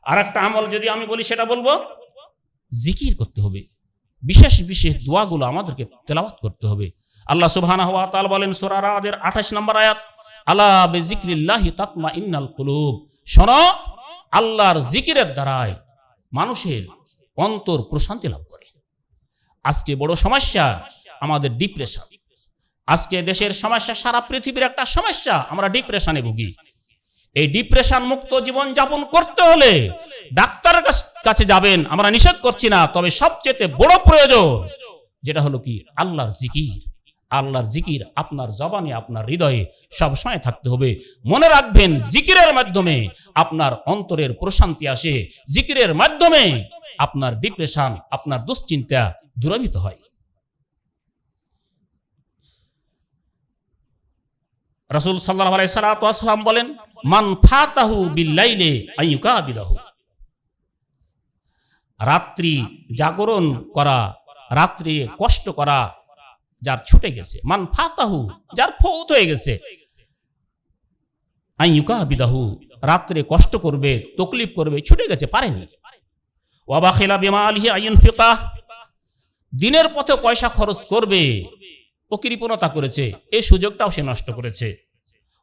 আর একটা আমল যদি আমি বলি, সেটা বলবো জিকির করতে হবে। বিশেষ বিশেষ দোয়াগুলো আমাদেরকে তেলাওয়াত করতে হবে। আল্লাহ সুবহানাহু ওয়া তাআলা বলেন সূরা রাদের 28 নম্বর আয়াত, আলা বিযিকরিল্লাহি তাতমাইন্নাল কুলুব, শোনো, আল্লাহর জিকিরের দ্বারাই মানুষের অন্তর প্রশান্তি লাভ করে। আজকে বড় সমস্যা আমাদের ডিপ্রেশন। আজকে দেশের সমস্যা, সারা পৃথিবীর একটা সমস্যা, আমরা ডিপ্রেশনে ভুগি। এই ডিপ্রেশন মুক্ত জীবন যাপন করতে হলে ডাক্তারের কাছে যাবেন, আমরা নিষেধ করছি না, তবে সবচেয়ে বড় প্রয়োজন যেটা হলো কি, আল্লাহর জিকির। আল্লাহর জিকির আপনার জবানে, আপনার হৃদয়ে সবসময় থাকতে হবে। মনে রাখবেন, জিকিরের মাধ্যমে আপনার অন্তরের প্রশান্তি আসে, জিকিরের মাধ্যমে আপনার ডিপ্রেশন, আপনার দুশ্চিন্তা দূরীভূত হয়। রাসূল সাল্লাল্লাহু আলাইহি সাল্লাম বলেন, মান ফাতাহু বিল্লাইলি আইয়ুকাবিদাহু, রাত্রি জাগরণ করা, রাত্রি কষ্ট করা যার ছুটে গেছে, মান ফাতাহু, যার ফৌত হয়ে গেছে, আইয়ুকাবিদাহু, রাত্রে কষ্ট করবে, তকলিফ করবে, ছুটে গেছে, পারেনি। ওয়া বাখিলা বিমালিহি আইয়ুনফিকা, দিনের পথে পয়সা খরচ করবে, ও কৃপণতা করেছে, এই সুযোগটাও সে নষ্ট করেছে।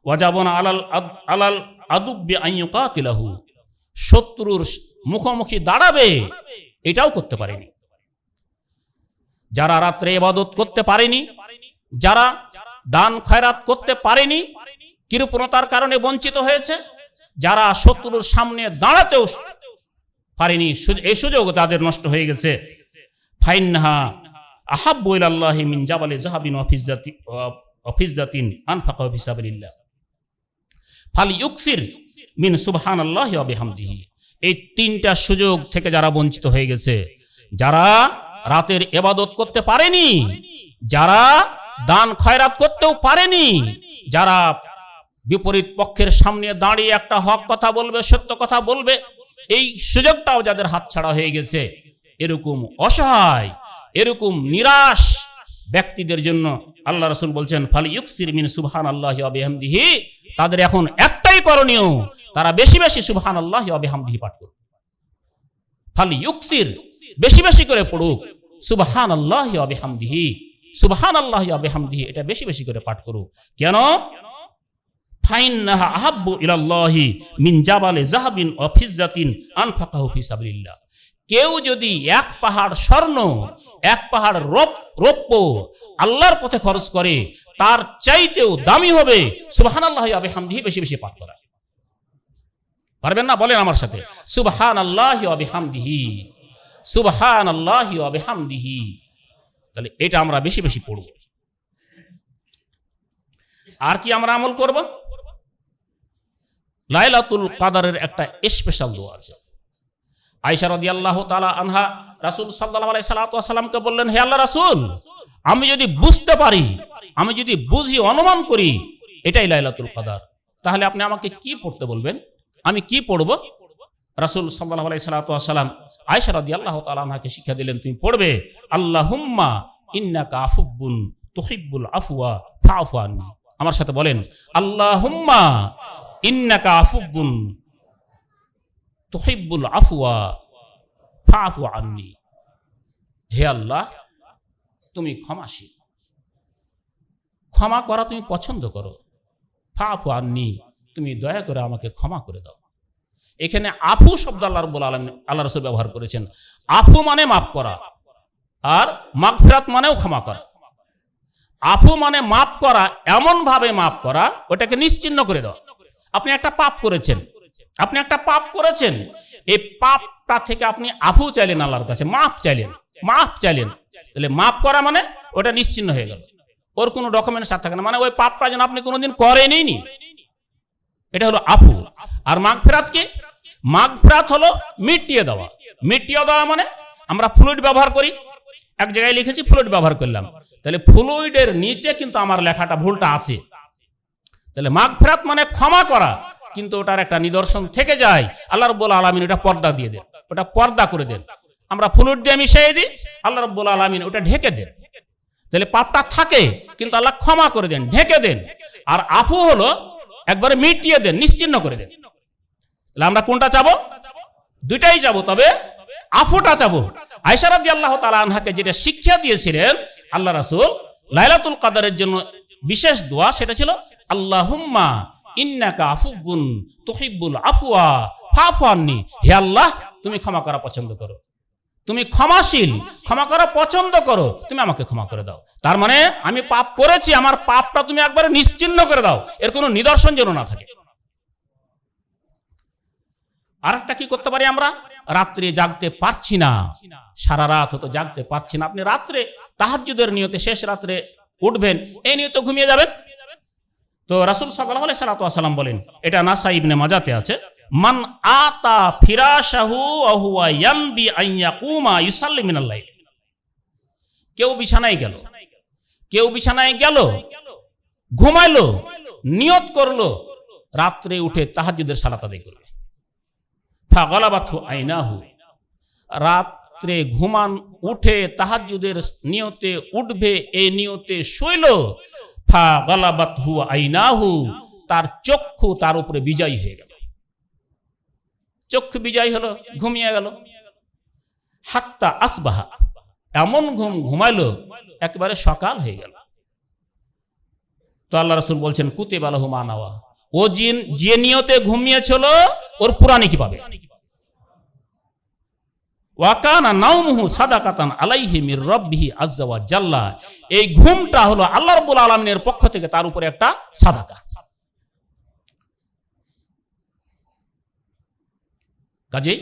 ওয়াজাবনা আলাল আদুব্বি আইয়ুকাতিলাহু, শত্রুর মুখোমুখি দাঁড়াবে, এটাও করতে পারেনি। যারা রাত্রে ইবাদত করতে পারেনি, যারা দান খয়রাত করতে পারেনি, কৃপণতার কারণে বঞ্চিত হয়েছে, যারা শত্রুর সামনে দাঁড়াতেও পারেনি, এই সুযোগ তাদের নষ্ট হয়ে গেছে। ফাইন্নাহা আহাব্বু ইলাল্লাহি মিন জাবালি যাহাবিন ওয়া ফিজ্জাতিন আনফাকাহু ফি সাবিলিল্লাহ ফালিয়ুকসির মিন সুবহানাল্লাহি ওয়া বিহামদিহি। এই তিনটা সুযোগ থেকে যারা বঞ্চিত হয়ে গেছে, যারা রাতের ইবাদত করতে পারেনি, যারা দান খয়রাত করতেও পারেনি, যারা বিপরীত পক্ষের সামনে দাঁড়িয়ে একটা হক কথা বলবে, সত্য কথা বলবে, এই সুযোগটাও যাদের হাতছাড়া হয়ে গেছে, এরকম অসহায়, এরকম নিরাশ ব্যক্তিদের জন্য আল্লাহ রাসূল বলছেন, ফালিয়ুকসির মিন সুবহানাল্লাহি ওয়া বিহামদিহি, তাদের এখন একটাই করণীয়, তারা বেশি বেশি সুবহানাল্লাহি ওয়া বিহামদিহি পাঠ করুক। ফালিয়ুকসির, বেশি বেশি করে পড়ুক সুবহানাল্লাহি ওয়া বিহামদিহি, সুবহানাল্লাহি ওয়া বিহামদিহি, এটা বেশি বেশি করে পাঠ করুক। কেন? ফাইন্নাহা আহাব্বু ইলাল্লাহি মিন জাবালি যাহাবিন ওয়া ফিজ্জাতিন আনফাকাহু ফি সাবিলিল্লাহ। কেউ যদি এক পাহাড় স্বর্ণ, এক পাহাড় রৌপ্য আল্লাহর পথে খরচ করে, তার চাইতেও দামি হবে সুবহানাল্লাহি ওয়া বিহামদিহি বেশি বেশি পাঠ করা। পারবেন না? বলেন আমার সাথে, সুবহানাল্লাহি ওয়া বিহামদিহি, সুবহানাল্লাহি ওয়া বিহামদিহি। তাহলে এটা আমরা বেশি বেশি পড়ব। আর কি আমরা আমল করব? লাইলাতুল কদরের একটা স্পেশাল দোয়া আছে। আয়েশা রাদিয়াল্লাহু তাআলা আনহা রাসূল সাল্লাল্লাহু আলাইহি সাল্লামকে বললেন, হে আল্লাহর রাসূল, আমি যদি বুঝতে পারি, আমি যদি বুঝি, অনুমান করি এটাই লাইলাতুল কদর, তাহলে আপনি আমাকে কি পড়তে বলবেন? আমি কি পড়ব? রাসূল সাল্লাল্লাহু আলাইহি সাল্লাম আয়েশা রাদিয়াল্লাহু তাআলা আনহাকে শিক্ষা দিলেন, তুমি পড়বে আল্লাহুম্মা ইন্নাকা আফুব্বুন তুহিব্বুল আফওয়া ফাআফু আন্নি। আমার সাথে বলেন, আল্লাহুম্মা ইন্নাকা আফুব্বুন তুহিব্বুল আফওয়া ফাআফু আন্নি। হে আল্লাহ, তুমি ক্ষমাশীল, ক্ষমা করা তুমি পছন্দ করো। ফাআফু আন্নি, তুমি দয়া করে আমাকে ক্ষমা করে দাও। এখানে আফু শব্দ আল্লাহ রাব্বুল আলামিন আল্লাহ রাসূল ব্যবহার করেছেন। আফু মানে মাফ করা, আর মাগফিরাত মানেও ক্ষমা করা। আফু মানে মাফ করা, এমন ভাবে মাফ করা ওটাকে নিশ্চিহ্ন করে দেওয়া। আপনি একটা পাপ করেছেন, এই পাপটা থেকে আপনি আফু চাইলেন, আল্লাহর কাছে মাফ চাইলেন, তাহলে মাফ করা মানে ওটা নিশ্চিহ্ন হয়ে গেল, ওর কোনো ডকুমেন্টস আর থাকে না, মানে ওই পাপটা যেন আপনি কোনোদিন করেনই। এটা হলো আফু। আর মাগফিরাত কি? মাগফিরাত হলো মিটিয়ে দেওয়া। মানে আমরা ফ্লুইড ব্যবহার করি, এক জায়গায় লিখেছি ফ্লুইড ব্যবহার করলাম, তাহলে ফ্লুইডের নিচে কিন্তু আমার লেখাটা ভুলটা আছে। তাহলে মাগফিরাত মানে ক্ষমা করা, কিন্তু ওটার একটা নিদর্শন থেকে যায়। আল্লাহ রাব্বুল আলামিন ওটা পর্দা দিয়ে দেন, ওটা পর্দা করে দেন। আমরা ফ্লুইড দিয়ে মিশিয়ে দিই, আল্লাহ রাব্বুল আলামিন ওটা ঢেকে দেন। তাহলে পাপটা থাকে, কিন্তু আল্লাহ ক্ষমা করে দেন, ঢেকে দেন। আর আফু হলো একবারে মিটিয়ে দেন, নিশ্চিহ্ন করে দেন। তাহলে আমরা কোনটা চাবো? দুইটাই চাবো, তবে আফুটা চাবো। আয়েশা রাদিয়াল্লাহু তাআলা আনহাকে যেটা শিক্ষা দিয়েছিলেন আল্লাহ রাসূল লাইলাতুল কদরের জন্য বিশেষ দোয়া, সেটা ছিল আল্লাহুম্মা ইন্নাকা আফুব্বুন তুহিব্বুল আফওয়া ফাআফু আন্নি। হে আল্লাহ, তুমি ক্ষমা করা পছন্দ করো, তুমি ক্ষমাশীল, ক্ষমা করা পছন্দ করো, তুমি আমাকে ক্ষমা করে দাও। তার মানে আমি পাপ করেছি, আমার পাপটা তুমি একবারে নিশ্চিহ্ন করে দাও, এর কোনো নিদর্শন যেন না থাকে। আর একটা কি করতে পারি আমরা? রাত্রে জাগতে পারছি না, সারা রাত হতো জাগতে পারছি না, আপনি রাত্রে তাহাজ্জুদের নিয়তে শেষ রাত্রে উঠবেন, এই নিয়তে ঘুমিয়ে যাবেন। তো রাসূল সাল্লাল্লাহু আলাইহি ওয়াসাল্লাম বলেন, এটা নাসাই ইবনে মাজাতে আছে, মান আতা ফিরাশাহু ওয়া হুয়া ইয়ানবি আন ইয়াকুমা ইউসাল্লি মিনাল লাইল। কেউ বিছানায় গেল, ঘুমাইলো, নিয়ত করলো রাত্রে উঠে তাহাজ্জুদের সালাত আদায় করবে। ফাগালাবাতহু আইনাহু, রাত্রে ঘুমান উঠে তাহাজ্জুদের নিয়তে উঠবে, এই নিয়তে শুইল। ফাগালাবাতহু আইনাহু, তার চক্ষু তার উপরে বিজয়ী হয়ে গেল, চক্ষু বিজয়ী হলো, ঘুমিয়ে গেল। হাত্তা আসবাহা, এমন ঘুমাইলো একেবারে সকাল হয়ে গেল। তো আল্লাহ রাসূল বলছেন কুতিবা লাহু মা নাওয়া, ও যে নিয়তে ঘুমিয়েছিল ওর পুরা নেকি পাবে। ওয়া কানা নাওমুহু সাদাকাতান আলাইহি মির রাব্বিহি আযজা ওয়া জাল্লা, এই ঘুমটা হলো আল্লাহ রাব্বুল আলামিনের পক্ষ থেকে তার উপরে একটা সাদাকা। কাজেই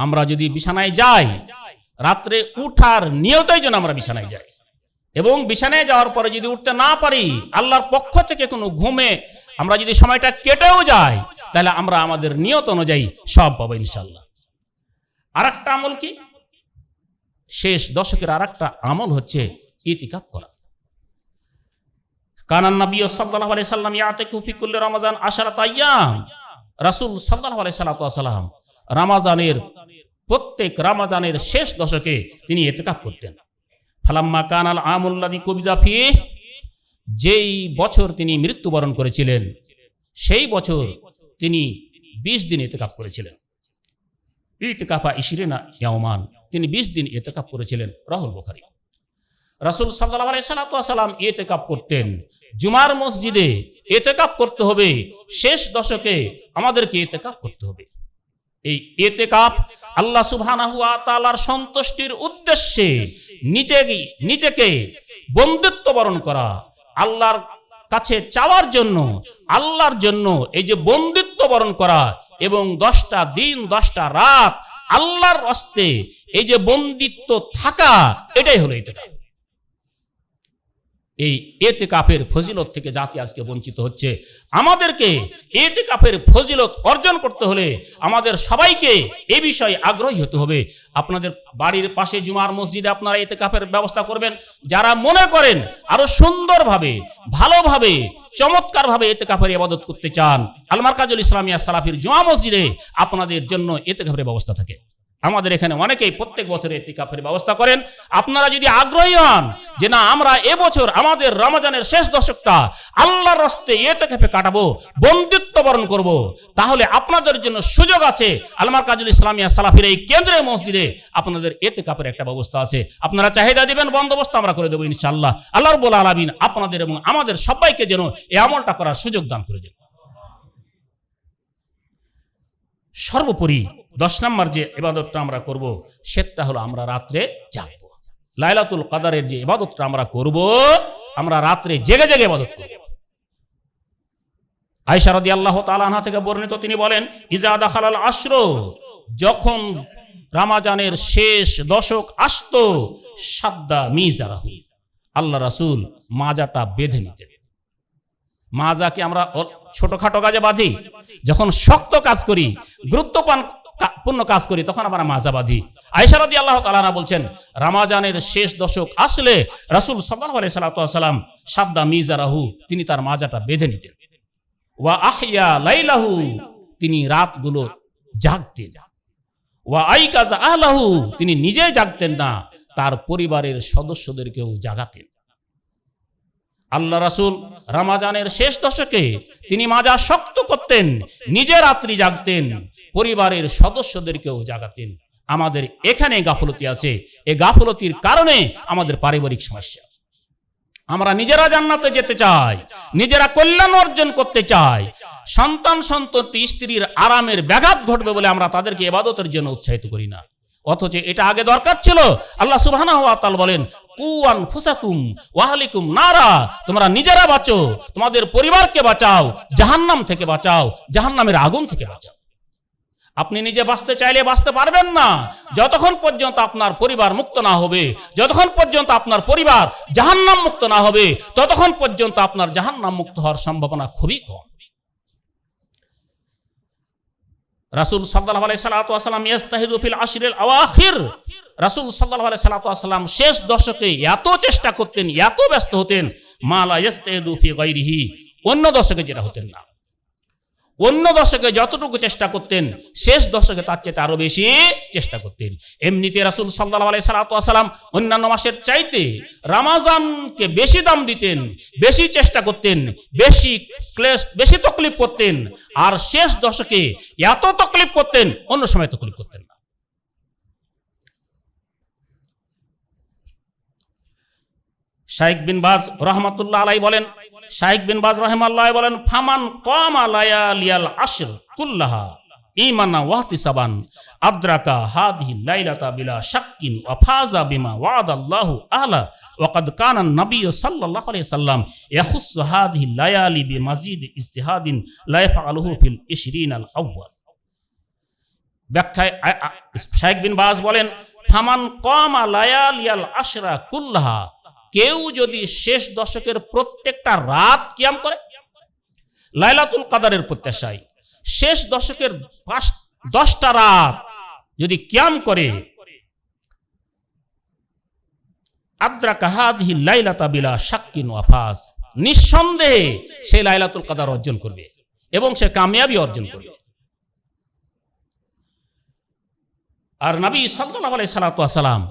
আমরা যদি বিছানায় যাই, রাত্রে উঠার নিয়তেই যেন আমরা বিছানায় যাই, এবং বিছানায় যাওয়ার পরে যদি উঠতে না পারি, আল্লাহর পক্ষ থেকে কোনো ঘুমে আমরা যদি সময়টা কেটেও যাই, তাহলে আমরা আমাদের নিয়ত অনুযায়ী সব পাবো ইনশাআল্লাহ। আর একটা আমল কি? শেষ দশকের আর একটা আমল হচ্ছে ইতিকাফ করা। কানান নবী সাল্লাল্লাহু আলাইহি সাল্লাম ইয়াতিকু ফি কুল্লি রমাজান 10 আইয়াম, রাসূল সাল্লাল্লাহু আলাইহি সাল্লাম প্রত্যেক রমাজানের শেষ দশকে তিনি ইতিকাফ করতেন। ফালাম্মা কানাল আমুল্লাযী কুবিযা ফিহি, যেই বছর তিনি মৃত্যুবরণ করেছিলেন সেই বছর তিনি 20 দিন ইতিকাফ করেছিলেন। ইতিকাফা 20 ইয়াওমান, তিনি 20 দিন ইতিকাফ করেছিলেন। রাহুল বুখারী। রাসূল সাল্লাল্লাহু আলাইহি সাল্লাম ইতিকাফ করতেন। জুমার মসজিদে ইতিকাফ করতে হবে, শেষ দশকে আমাদেরকে ইতিকাফ করতে হবে। এই ইতিকাফ আল্লাহ সুবহানাহু ওয়া তাআলার সন্তুষ্টির উদ্দেশ্যে নিজেকে বন্দিত্ব বরণ করা, আল্লাহর কাছে চাওয়ার জন্য, আল্লাহর জন্য এই যে বন্দিত্ব বরণ করা, এবং 10টা দিন 10টা রাত আল্লাহর রাস্তে এই যে বন্দিত্ব থাকা, এটাই হলো ইতিকাফ। এই ইতিকাফের ফজিলত থেকে জাতি আজকে বঞ্চিত হচ্ছে। আমাদেরকে ইতিকাফের ফজিলত অর্জন করতে হলে আমাদের সবাইকে এই বিষয়ে আগ্রহী হতে হবে। আপনাদের বাড়ির পাশে জুমার মসজিদে আপনারা ইতিকাফের ব্যবস্থা করবেন। যারা মনে করেন আরো সুন্দরভাবে, ভালোভাবে, চমৎকারভাবে ইতিকাফের ইবাদত করতে চান, আল মারকাজুল ইসলামিয়া সালাফির জুমা মসজিদে আপনাদের জন্য ইতিকাফের ব্যবস্থা থাকে। আমাদের এখানে অনেকেই প্রত্যেক বছর ইতিকাফের ব্যবস্থা করেন। আপনারা যদি আগ্রহী হন যে না আমরা এবছর আমাদের রমজানের শেষ দশকটা আল্লাহর রাস্তে ইতিকাফে কাটাবো, বন্দিত্ব বরণ করব, তাহলে আপনাদের জন্য সুযোগ আছে। আল মারকাজুল ইসলামিয়া সালাফির এই কেন্দ্রীয় মসজিদে আপনাদের ইতিকাফের একটা ব্যবস্থা আছে। আপনারা চাহিদা দিবেন, বন্দোবস্ত আমরা করে দেবো ইনশাআল্লাহ। আল্লাহ রাব্বুল আলামিন আপনাদের এবং আমাদের সবাইকে যেন এই আমলটা করার সুযোগ দান করে দেন। সর্বোপরি 10 নম্বর যে ইবাদতটা আমরা করব সেটা হলো আমরা রাত্রে জাগব। লাইলাতুল কদরের যে ইবাদতটা আমরা করব, আমরা রাত্রে জেগে জেগে ইবাদত করব। আয়েশা রাদিয়াল্লাহু তাআলা আনহা থেকে বর্ণিত, তিনি বলেন ইজা দাখালাল আশর, যখন রমজানের শেষ দশক আসতো, সাদ্দা মিজারাহু, আল্লাহ রাসূল মাজাটা বেঁধে নিতেন। মাজাকে আমরা ছোটখাটো কাজে বাঁধি, যখন শক্ত কাজ করি, গুরুত্বপূর্ণ কাজ করি, তখন আমরা মাজা বাঁধি। আয়েশা রাদিয়াল্লাহু তাআলা আনহা বলছেন রমজানের শেষ দশক আসলে রাসূল সাল্লাল্লাহু আলাইহি ওয়াসাল্লাম সাদ্দা মিজারাহু, তিনি তার মাজাটা বেঁধে নিতেন। ওয়া আহইয়া লাইলাহু, তিনি রাতগুলো জাগতেন। ওয়া আইকাযা আহলাহু, তিনি নিজে জাগতেন না, তার পরিবারের সদস্যদেরকেও জাগাতেন। আল্লাহ রাসূল রমজানের শেষ দশকে তিনি মাজা শক্ত করতেন, নিজে রাত্রি জাগতেন, পরিবারের সদস্যদেরকেও জাগাতেন। আমাদের এখানে গাফলতি আছে, এই গাফলতির কারণে আমাদের পারিবারিক সমস্যা। আমরা নিজেরা জান্নাতে যেতে চাই, নিজেরা কল্যাণ অর্জন করতে চাই, সন্তান সন্ততি স্ত্রীর আরামের ব্যাঘাত ঘটবে বলে আমরা তাদেরকে ইবাদতের জন্য উৎসাহিত করি না। অথচ এটা আগে দরকার ছিল। আল্লাহ সুবহানাহু ওয়া তাআলা বলেন কু আনফুসাকুম ওয়া আহলিকুম নারা, তোমরা নিজেরা বাঁচো, তোমাদের পরিবারকে বাঁচাও, জাহান্নাম থেকে বাঁচাও, জাহান্নামের আগুন থেকে বাঁচাও। আপনি নিজে বাঁচতে চাইলে বাঁচতে পারবেন না যতক্ষণ পর্যন্ত আপনার পরিবার মুক্ত না হবে, যতক্ষণ পর্যন্ত আপনার পরিবার জাহান্নাম মুক্ত না হবে, ততক্ষণ পর্যন্ত আপনার জাহান্নাম মুক্ত হওয়ার সম্ভাবনা খুবই কম। রাসূল সাল্লাল্লাহু আলাইহি ওয়াসাল্লাম ইস্তাহিদু ফিল আশরিল আওয়াখির, রাসূল সাল্লাল্লাহু আলাইহি ওয়াসাল্লাম শেষ দশকে এত চেষ্টা করতেন, এত ব্যস্ত হতেন, মা লা ইস্তাহিদু ফি গায়রিহি, অন্য দশকে যেটা হতেন না। অন্য দশকে যতটুকু চেষ্টা করতেন, শেষ দশকে তার চেয়ে আরো বেশি চেষ্টা করতেন। এমনিতে রাসূল সাল্লাল্লাহু আলাইহি ওয়াসাল্লাম অন্যান্য মাসের চাইতে রমজানকে বেশি দাম দিতেন, বেশি চেষ্টা করতেন, বেশি ক্লেশ, বেশি তকলিফ করতেন। আর শেষ দশকে এত তকলিফ করতেন, অন্য সময় তকলিফ করতেন না। শাইখ বিন বাজ রাহমাতুল্লাহ আলাইহি বলেন, শাইখ বিন বাজ রাহিমাহুল্লাহ বলেন ফামান কামা লায়ালিয়াল আশর কুল্লাহা ঈমানা ওয়া ইহতিসাবান আদরাকা হাদিহি লাইলাতা বিলা শাক্কিন ওয়া ফাযা বিমা ওয়াদাল্লাহু আহলা ওয়া ক্বাদ কানা নবী সাল্লাল্লাহু আলাইহি সাল্লাম ইয়াখুসসু হাদিহি লায়ালি বিমাজিদ ইজতিহাদিন লা ইয়াফআলুহু ফিল 20 আল আউয়াল। ব্যাখ্যায় শাইখ বিন বাজ বলেন ফামান কামা লায়ালিয়াল আশরা কুল্লাহা, কেউ যদি শেষ দশকের প্রত্যেকটা রাত কিয়াম করে, লাইলাতুল কদরের প্রত্যাশায় শেষ দশকের 10টা রাত যদি কিয়াম করে, আদরাকা হাদিহি লাইলাতা বিলা শাক্কিন ওয়া ফাজ, নিঃসন্দেহে সে লাইলাতুল কদর অর্জন করবে এবং সে কামিয়াবি অর্জন করবে। আর নবী সাল্লাল্লাহু আলাইহি ওয়াসাল্লাম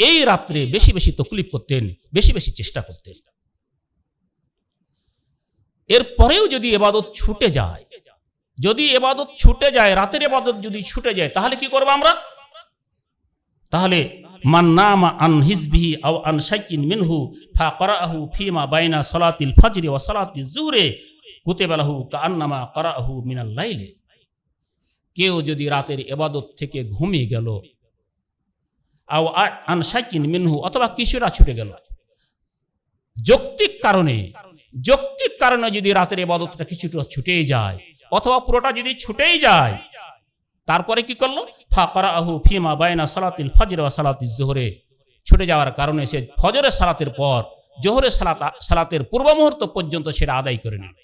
এই রাত্রে বেশি বেশি তকলিফ করতেন, বেশি বেশি চেষ্টা করতেন। এরপরেও যদি ইবাদত ছুটে যায়, যদি ইবাদত ছুটে যায়, রাতের ইবাদত যদি ছুটে যায়, তাহলে কি করব আমরা? তাহলে মান নামা আন হিজবিহি আও আন শাইকিন মিনহু ফাকরাহু ফিমা বাইনা সালাতিল ফজর ওয়া সালাতিজ যুহরে কুতিবা লাহু কাআন্নামা করাহু মিনাল লাইলি। কেউ যদি রাতের ইবাদত থেকে ঘুমিয়ে গেল, আও আন শাইকিন মিনহু, অথবা কিছুটা ছুটে গেল, যৌক্তিক কারণে যদি রাতের ইবাদতটা কিছুটা ছুটেই যায় অথবা পুরোটা যদি ছুটেই যায়, তারপরে কি করলো? ফাকরাহু ফিমা বাইনা সালাতিল ফজর ওয়া সালাতিজ যুহরে, ছুটে যাওয়ার কারণে সে ফজরের সালাতের পর জোহরের সালাতের পূর্ব মুহূর্ত পর্যন্ত সেটা আদায় করে নিল।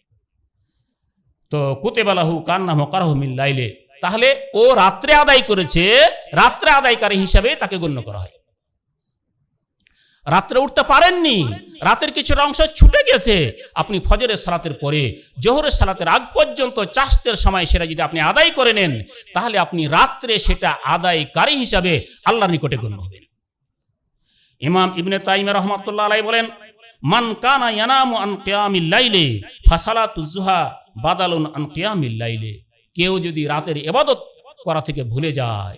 তো কুতিবা লাহু কাআন্নামা করাহু মিন লাইলে, তাহলে ও রাত্রে আদায় করেছে, রাত্রে আদায়কারী হিসাবে তাকে গণ্য করা হয়। রাত্রে উঠতে পারেননি, রাতের কিছুটা অংশ ছুটে গেছে, আপনি ফজরের সালাতের পরে জোহরের সালাতের আগ পর্যন্ত চাষতের সময় সেটা যদি আপনি আদায় করে নেন, তাহলে আপনি রাত্রে সেটা আদায়কারী হিসাবে আল্লাহর নিকটে গণ্য হবেন। ইমাম ইবনে তাইমিয়া রাহমাতুল্লাহ আলাইহি বলেন, মান কানা ইয়ানামু আন কিয়ামিল লাইলি ফাসালাতুজ যুহা বাদালুন আন কিয়ামিল লাইলি। কেউ যদি রাতের ইবাদত করা থেকে ভুলে যায়,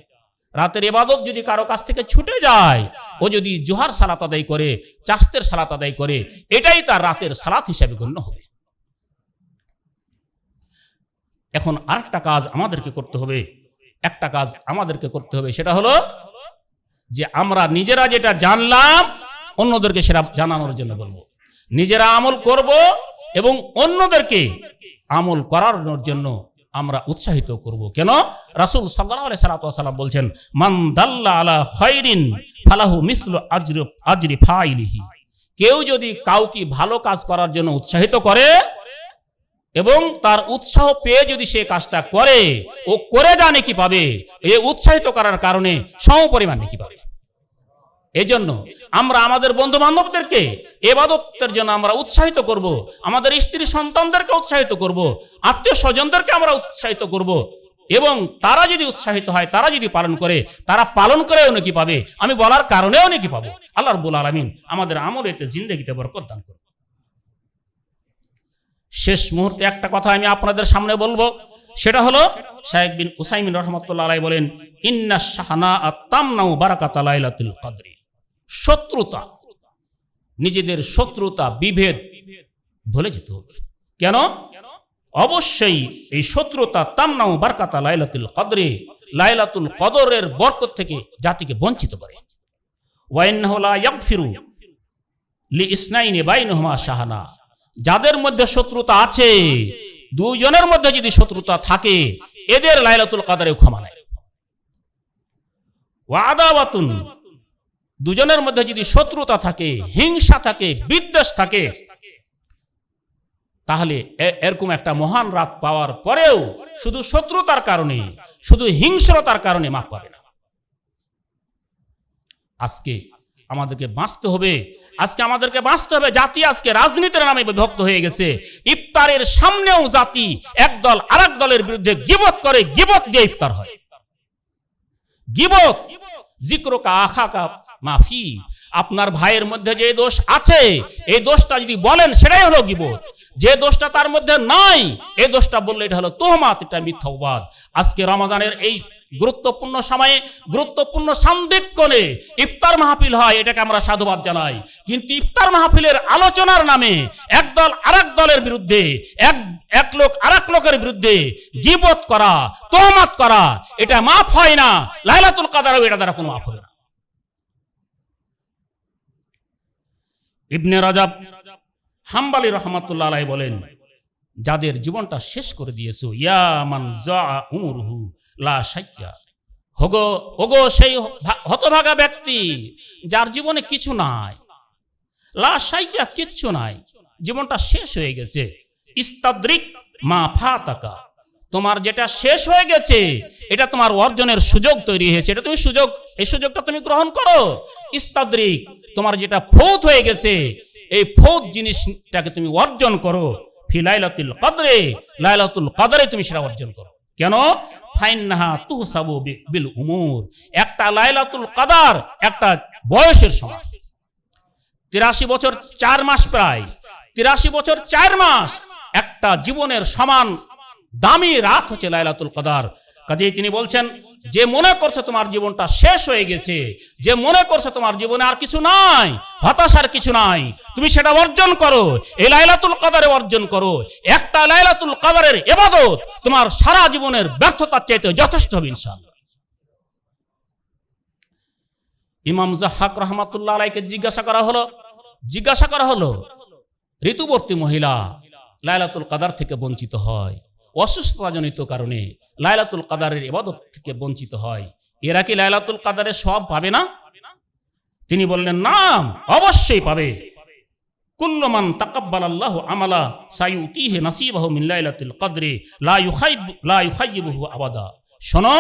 রাতের ইবাদত যদি কারো কাছ থেকে ছুটে যায়, ও যদি জোহর সালাত আদায় করে, চাষতের সালাত আদায় করে, এটাই তার রাতের সালাত হিসেবে গণ্য হবে। এখন আরেকটা কাজ আমাদেরকে করতে হবে, একটা কাজ আমাদেরকে করতে হবে, সেটা হলো যে আমরা নিজেরা যেটা জানলাম অন্যদেরকে সেটা জানানোর জন্য বলবো, নিজেরা আমল করব এবং অন্যদেরকে আমল করানোর জন্য আমরা উৎসাহিত করব। কেন? রাসূল সাল্লাল্লাহু আলাইহি সাল্লাম বলছেন, মান দাল্লা আলা খায়রিন ফালাহু মিসলু আজরি ফাইলিহি। কেউ যদি কাউকে ভালো কাজ করার জন্য উৎসাহিত করে এবং তার উৎসাহ পেয়ে যদি সে কাজটা করে, ও করে যা নেকি পাবে, এই উৎসাহিত করার কারণে সমপরিমাণ নেকি পাবে। এজন্য আমরা আমাদের বন্ধু বান্ধবদেরকে ইবাদতের জন্য আমরা উৎসাহিত করব, আমাদের স্ত্রী সন্তানদেরকে উৎসাহিত করব, আত্মীয় স্বজনদেরকে আমরা উৎসাহিত করব, এবং তারা যদি উৎসাহিত হয়, তারা যদি পালন করে, তারা পালন করেও নাকি পাবে, আমি বলার কারণেও নাকি পাবো। আল্লাহ রাব্বুল আলামিন আমাদের আমলেতে জিন্দেগিতে বরকত দান করুন। শেষ মুহূর্তে একটা কথা আমি আপনাদের সামনে বলবো, সেটা হলো শাইখ বিন উসাইমিন রাহমাতুল্লাহ আলাইহি বলেন, ইন্নাশ শাহনাআ তামনাউ বারাকাতা লাইলাতুল কদরি। শত্রুতা, নিজেদের শত্রুতা বিভেদ ভুলে যেতে হবে। কেন? অবশ্যই এই শত্রুতা তামনাউ বারাকাতা লাইলাতুল কদরি, লাইলাতুল কদরের বরকত থেকে জাতিকে বঞ্চিত করে। ওয়া ইন্নাহু লা ইয়াগফিরু লিইসনাইনি বাইনহুমা শাহনা। যাদের মধ্যে শত্রুতা আছে, দুইজনের মধ্যে যদি শত্রুতা থাকে, এদের লাইলাতুল কদরে ক্ষমা নাই। ওয়া আদাওয়াতুন, দুজনের মধ্যে যদি শত্রুতা থাকে, হিংসা থাকে, বিদ্বেষ থাকে, তাহলে এরকম একটা মহান রাত পাওয়ার পরেও শুধু শত্রুতার কারণে, শুধু হিংস্রতার কারণে মাফ পাবে না। আজকে আমাদেরকে বাঁচতে হবে, জাতি আজকে রাজনীতির নামে বিভক্ত হয়ে গেছে। ইফতারের সামনেও জাতি একদল আরেক দলের বিরুদ্ধে গীবত করে, গীবত দিয়ে ইফতার হয়। গীবত, যিকরুকা আখাকা মাফি, আপনার ভাইয়ের মধ্যে যে দোষ আছে, এই দোষটা যদি বলেন সেটাই হলো গীবত। যে দোষটা তার মধ্যে নাই, এই দোষটা বললে এটা হলো তুহমাত, এটা মিথ্যাবাদ। আজকে রমজানের এই গুরুত্বপূর্ণ সময়ে, গুরুত্বপূর্ণ সান্দিক্ষণে ইফতার মাহফিল হয়, এটাকে আমরা সাধুবাদ জানাই। কিন্তু ইফতার মাহফিলের আলোচনার নামে একদল আরেক দলের বিরুদ্ধে, এক লোক আরেক লোকের বিরুদ্ধে গীবত করা, তুহমাত করা, এটা মাফ হয় না। লাইলাতুল কদরও এটা দ্বারা কোনো মাফ হবে না। ইবনে রাজাব হাম্বলী রাহমাতুল্লাহ আলাইহি বলেন, যাদের জীবনটা শেষ করে দিয়েছো, ইয়া মান জাআ উমরুহু লা শাইয়া, ওগো সেই হতভাগা ব্যক্তি যার জীবনে কিছু নাই, লা শাইয়া, কিচ্ছু নাই, জীবনটা শেষ হয়ে গেছে। ইস্তাদরিক মা ফাতাকা, তোমার যেটা শেষ হয়ে গেছে, এটা তোমার অর্জনের সুযোগ তৈরি হয়েছে, এটা তুমি এই সুযোগটা তুমি গ্রহণ করো। ইস্তাদরিক, তোমার যেটা ফৌত হয়ে গেছে, এই ফৌত জিনিসটাকে তুমি অর্জন করো। ফি লাইলাতুল কদরে, লাইলাতুল কদরে তুমি সেটা অর্জন করো। কেন? ফাইন্নাহা তুহসাবু বিল উমুর, একটা লাইলাতুল কদর একটা বয়সের সমান। 83 বছর 4 মাস, প্রায় 83 বছর 4 মাস একটা জীবনের সমান দামি রাত হচ্ছে লাইলাতুল কদর। কাজেই তিনি বলছেন, যে মনে করছো তোমার জীবনটা শেষ হয়ে গেছে, যে মনে করছো তোমার জীবনে আর কিছু নাই, হতাশার কিছু নাই, তুমি সেটা অর্জন করো, এই লাইলাতুল কদরে অর্জন করো। একটা লাইলাতুল কদরের ইবাদত তোমার সারা জীবনের ব্যর্থতার চাইতে যথেষ্ট হবে ইনশাআল্লাহ। ইমাম যাহ্হাক রাহমাতুল্লাহ আলাইহিকে জিজ্ঞাসা করা হলো, ঋতুবর্তী মহিলা লাইলাতুল কদর থেকে বঞ্চিত হয়, অসুস্থতাজনিত কারণে লাইলাতুল কদরের ইবাদত থেকে বঞ্চিত হয়, এরা কি লাইলাতুল কদরের সওয়াব পাবে না? তিনি বললেন, নাম, অবশ্যই পাবে। কুল্লু মান তাকাব্বালাল্লাহু আমালা সায়ুতিহি নাসিবাহু মিন লাইলাতুল কদরি লা ইউখাইয়িবুহু আবাদা। শোনো,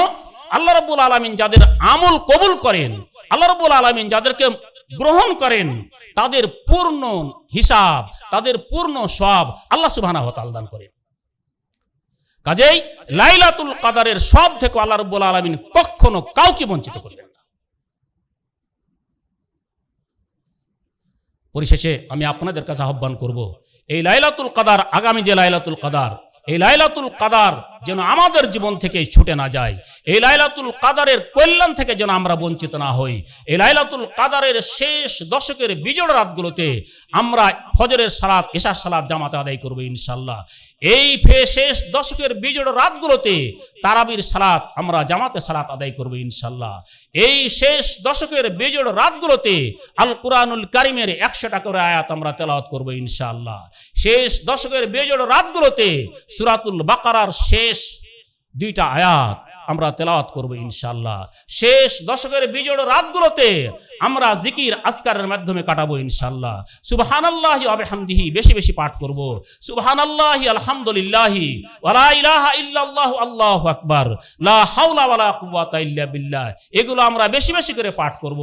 আল্লাহ রাব্বুল আলামিন যাদের আমল কবুল করেন, আল্লাহ রাব্বুল আলামিন যাদেরকে গ্রহণ করেন তাদের পূর্ণ হিসাব, তাদের পূর্ণ সওয়াব আল্লাহ সুবহানাহু ওয়া তাআলা দান করেন। কাজেই লাইলাতুল কদরের সব থেকে আল্লাহ রাব্বুল আলামিন কখনো কাউকে বঞ্চিত করবেন না। পরিশেষে আমি আপনাদের কাছে আহ্বান করব, এই লাইলাতুল কদর, আগামী যে লাইলাতুল কদর, এই লাইলাতুল কদর যেন আমাদের জীবন থেকে ছুটে না যায়। এই লাইলাতুল কদরের কল্যাণ থেকে যেন আমরা বঞ্চিত না হই। এই লাইলাতুল কদরের শেষ দশকের বিজোড় রাতগুলোতে আমরা ফজরের সালাত, ইশার সালাত জামাতে আদায় করব ইনশাআল্লাহ। এই শেষ দশকের বিজোড় রাতগুলোতে তারাবির সালাত আমরা জামাতে সালাত আদায় করব ইনশাআল্লাহ। এই শেষ দশকের বিজোড় রাতগুলোতে আল কুরআনুল কারীমের 100টা করে আয়াত আমরা তেলাওয়াত করব ইনশাআল্লাহ। শেষ দশকের বিজোড় রাতগুলোতে সূরাতুল বাকারার শেষ 2টা আয়াত আমরা তেলাওয়াত করব ইনশাআল্লাহ। শেষ দশকের বিজোড় রাতগুলোতে আমরা জিকির আজকারের মাধ্যমে কাটাবো ইনশাআল্লাহ। সুবহানাল্লাহি ওয়া বিহামদিহি বেশি বেশি পাঠ করব। সুবহানাল্লাহি আলহামদুলিল্লাহি ওয়া লা ইলাহা ইল্লাল্লাহু আল্লাহু আকবার লা হাওলা ওয়া লা কুওয়াতা ইল্লা বিল্লাহ, এগুলো আমরা বেশি বেশি করে পাঠ করব।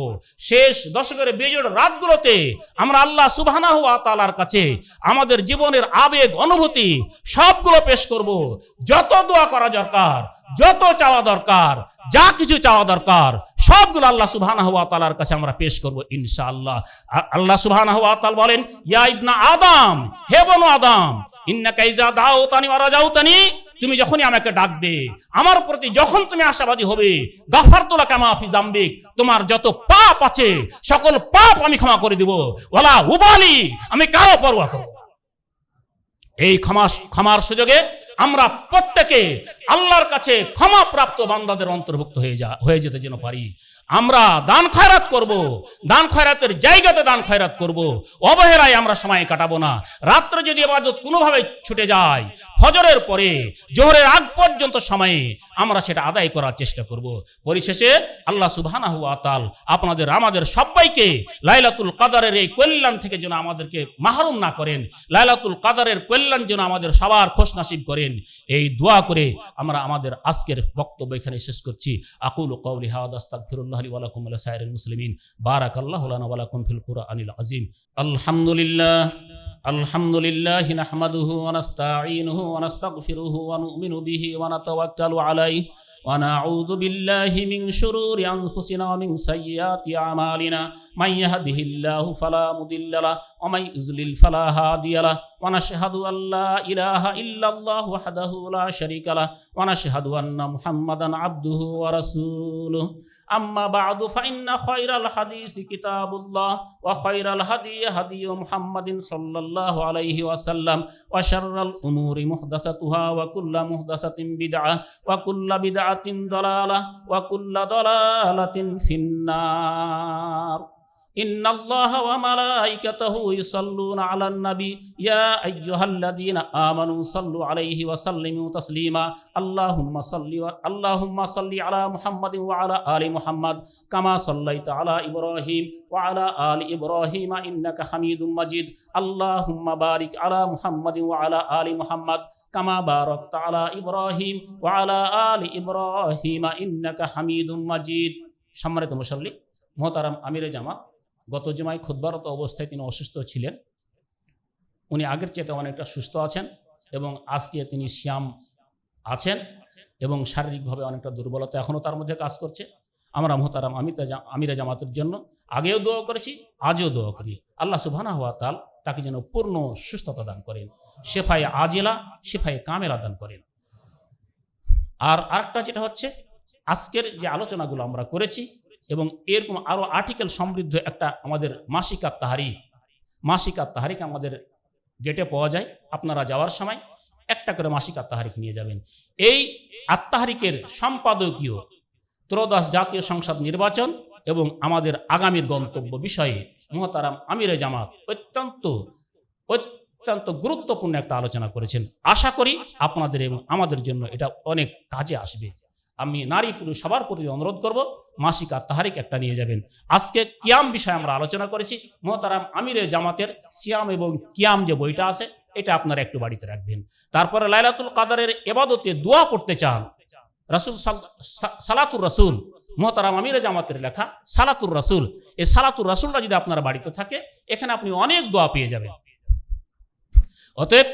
শেষ দশকের বিজোড় রাতগুলোতে আমরা আল্লাহ সুবহানাহু ওয়া তাআলার কাছে আমাদের জীবনের আবেগ, অনুভূতি সবগুলো পেশ করব। যত দোয়া করা দরকার, যত চাওয়া দরকার, যা কিছু চাওয়া দরকার সবগুলো আল্লাহ সুবহানাহু ওয়া তাআলার কাছে আমরা পেশ করব ইনশাআল্লাহ। আল্লাহ সুবহানাহু ওয়া তাআলা বলেন, ইয়া ইবনা আদম, হে বনু আদম, ইন্নাকা ইযা দাউতানি ওয়া রাজাউতানি, তুমি যখনই আমাকে ডাকবে, আমার প্রতি যখন তুমি আশাবাদী হবে, গাফারতু লাকা মা ফি জামবিক, তোমার যত পাপ আছে সকল পাপ আমি ক্ষমা করে দিব। ওয়ালা উবালি, আমি কারো পরোয়া করব না। এই ক্ষমার সুযোগে আমরা প্রত্যেকে আল্লাহর কাছে ক্ষমা প্রাপ্ত বান্দাদের অন্তর্ভুক্ত হয়ে যেতে যেন পারি। আমরা দান খয়রাত করব, দান খয়রাতের জায়গাতে দান খয়রাত করব, অবহেলায় আমরা সময় কাটাবো না। রাত্রে যদি ইবাদত কোনোভাবে ছুটে যায়, ফজরের পরে জোহরের আগ পর্যন্ত সময়ে আমরা সেটা আদায় করার চেষ্টা করব। পরিশেষে আল্লাহ সুবহানাহু ওয়া তাআলা আপনাদের আমাদের সবাইকে লাইলাতুল কদরের এই কল্যাণ থেকে যেন আমাদেরকে মাহরুম না করেন, লাইলাতুল কদরের কল্যাণ যেন আমাদের সবার খোশ নসিব করেন, এই দোয়া করে আমরা আমাদের আজকের বক্তব্য এখানে শেষ করছি। আকুলু কওলি হাযা আস্তাগফিরুল্লাহ লি ওয়া লাকুম ওয়া লিসাইরিল মুসলিমিন। বারাকাল্লাহু লানা ওয়া লাকুম ফিল কুরআনিল আযীম। আলহামদুলিল্লাহ নাহমাদুহু ওয়া নাস্তাঈনুহু ওয়া নাস্তাগফিরুহু ওয়া নু'মিনু বিহি ওয়া নাতাওয়াক্কালু আলাইহি ওয়া নাউযু বিল্লাহি মিন শুরুরি আনফুসিনা ওয়া মিন সাইয়্যাতি আমালিনা। মান ইয়াহদিহিল্লাহু ফালা মুদিল্লা লাহু ওয়া মান ইযলিল ফালা হাদিয়া লাহু। ওয়া নাশহাদু আল্লা ইলাহা ইল্লাল্লাহু ওয়াহদাহু লা শারীকা লাহু ওয়া নাশহাদু আন্না মুহাম্মাদান আবদুহু ওয়া রাসূলুহু। আম্মা বা'দু ফাইন্না খায়রাল হাদিসি কিতাবুল্লাহ ওয়া খায়রাল হাদি হাদি মুহাম্মাদিন সাল্লাল্লাহু আলাইহি ওয়াসাল্লাম ওয়া শাররাল উমুরি মুহদাসাতুহা ওয়া কুল্লু মুহদাসাতিন বিদআহ ওয়া কুল্লু বিদআতিন দালালাহ ওয়া কুল্লু দালালাতিন ফিন্নার। ইন্নাল্লাহা ওয়া মালাইকাতাহু ইউসাল্লুনা আলান নবী ইয়া আইয়ুহাল্লাযীনা আমানু সাল্লু আলাইহি ওয়া সাল্লিমু তাসলিমা। আল্লাহুম্মা সাল্লি আলা মুহাম্মাদিন ওয়া আলা আলি মুহাম্মাদ কামা সাল্লাইতা আলা ইব্রাহিম ওয়া আলা আলি ইব্রাহিম ইন্নাকা হামিদুম মাজিদ। আল্লাহুম্মা বারিক আলা মুহাম্মাদিন ওয়া আলা আলি মুহাম্মাদ কামা বারাকতা আলা ইব্রাহিম ওয়া আলা আলি ইব্রাহিম ইন্নাকা হামিদুম মাজিদ। সম্মানিত মুসল্লি, মুহতারাম আমিরে জামাত গত জুমায় খুতবারত অবস্থায় তিনি অসুস্থ ছিলেন। উনি আগের চেয়ে অনেকটা সুস্থ আছেন এবং আজকে তিনি শ্যাম আছেন এবং শারীরিকভাবে অনেকটা দুর্বলতা এখনও তার মধ্যে কাজ করছে। আমরা মুহতারাম আমিরে জামাতের জন্য আগেও দোয়া করেছি, আজও দোয়া করি। আল্লাহ সুবহানাহু ওয়া তাআলা তাকে যেন পূর্ণ সুস্থতা দান করেন, শেফায়ে আজিলা, শেফায়ে কামেলা দান করেন। আর আরেকটা যেটা হচ্ছে, আজকের যে আলোচনাগুলো আমরা করেছি এবং এরকম আরও আর্টিকেল সমৃদ্ধ একটা আমাদের মাসিক আত্মাহারিক আমাদের গেটে পাওয়া যায়। আপনারা যাওয়ার সময় একটা করে মাসিক আত্মাহারিক নিয়ে যাবেন। এই আত্মাহারিকের সম্পাদকীয় ত্রয়োদশ জাতীয় সংসদ নির্বাচন এবং আমাদের আগামীর গন্তব্য বিষয়ে মুহতারাম আমিরে জামাত অত্যন্ত গুরুত্বপূর্ণ একটা আলোচনা করেছেন। আশা করি আপনাদের এবং আমাদের জন্য এটা অনেক কাজে আসবে। আমি নারী পুরুষ সবার প্রতি অনুরোধ করব, মাসিক আত্মাহারিক একটা নিয়ে যাবেন। আজকে কিয়াম বিষয়ে আমরা আলোচনা করেছি। মুহতারাম আমিরে জামাতের সিয়াম এবং কিয়াম যে বইটা আছে এটা আপনারা একটু বাড়িতে রাখবেন। তারপরে লাইলাতুল কদরের ইবাদতে দোয়া করতে চান, রাসূল সালাতুর রাসূল, মুহতারাম আমিরে জামাতের লেখা সালাতুর রাসূল, এই সালাতুর রাসূলটা যদি আপনার বাড়িতে থাকে, এখানে আপনি অনেক দোয়া পেয়ে যাবেন। অতএব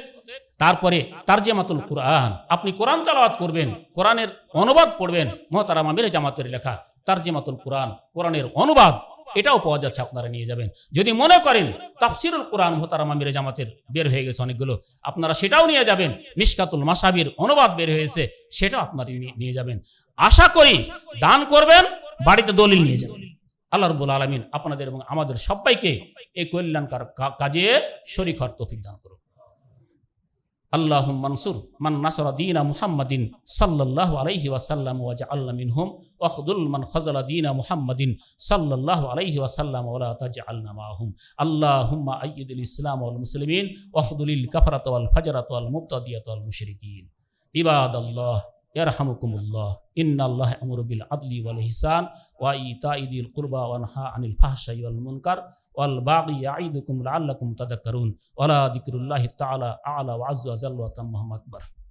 তারপরে তারজমাতুল কুরআন, আপনি কোরআন তেলাওয়াত করবেন, কোরআনের অনুবাদ পড়বেন। মুহতারাম আমিরে জামাতের লেখা তারজমাতুল কুরআন, কোরআনের অনুবাদ, এটাও পাওয়া যাচ্ছে, আপনারা নিয়ে যাবেন। যদি মনে করেন তাফসিরুল কুরআন মুহতারাম আমিরে জামাতের বের হয়ে গেছে অনেকগুলো, আপনারা সেটাও নিয়ে যাবেন। মিশকাতুল মাসাবির অনুবাদ বের হয়েছে, সেটাও আপনারা নিয়ে যাবেন। আশা করি দান করবেন, বাড়িতে দলিল নিয়ে যাবেন। আল্লাহ রাব্বুল আলামিন আপনাদের এবং আমাদের সবাইকে এই কল্যাণকর কাজে শরীক হওয়ার তৌফিক দান করুন। আল্লাহুম্মা মানসুর মান নাসারা দীনা মুহাম্মাদিন সাল্লাল্লাহু আলাইহি ওয়াসাল্লাম ওয়াজআলনা মিনহুম ওয়াখযুল মান খাযালা দীনা মুহাম্মাদিন সাল্লাল্লাহু আলাইহি ওয়াসাল্লাম ওয়া লা তাজআলনা মাআহুম। আল্লাহুম্মা আইয়িদিল ইসলাম ওয়াল মুসলিমিন ওয়াখযুলিল কাফারাতা ওয়াল ফাজরাতা ওয়াল মুবতাদিয়াতা ওয়াল মুশরিকিন। ইবাদাল্লাহ ইয়ারহামুকুমুল্লাহ, ইন্নাল্লাহা ইয়া'মুরু বিল আদলি ওয়াল ইহসান ওয়া ইতা'i যিল কুরবা ওয়া ইয়ানহা আনিল ফাহশাই ওয়াল মুনকার ওয়াল বাগি ইয়া'iদুকুম লাআল্লাকুম তাযাক্কারুন। ওয়া লা যিকরুল্লাহি তাআলা আ'লা ওয়া আযজা ওয়া জাল্লা ওয়া তাম্মাহু আকবার।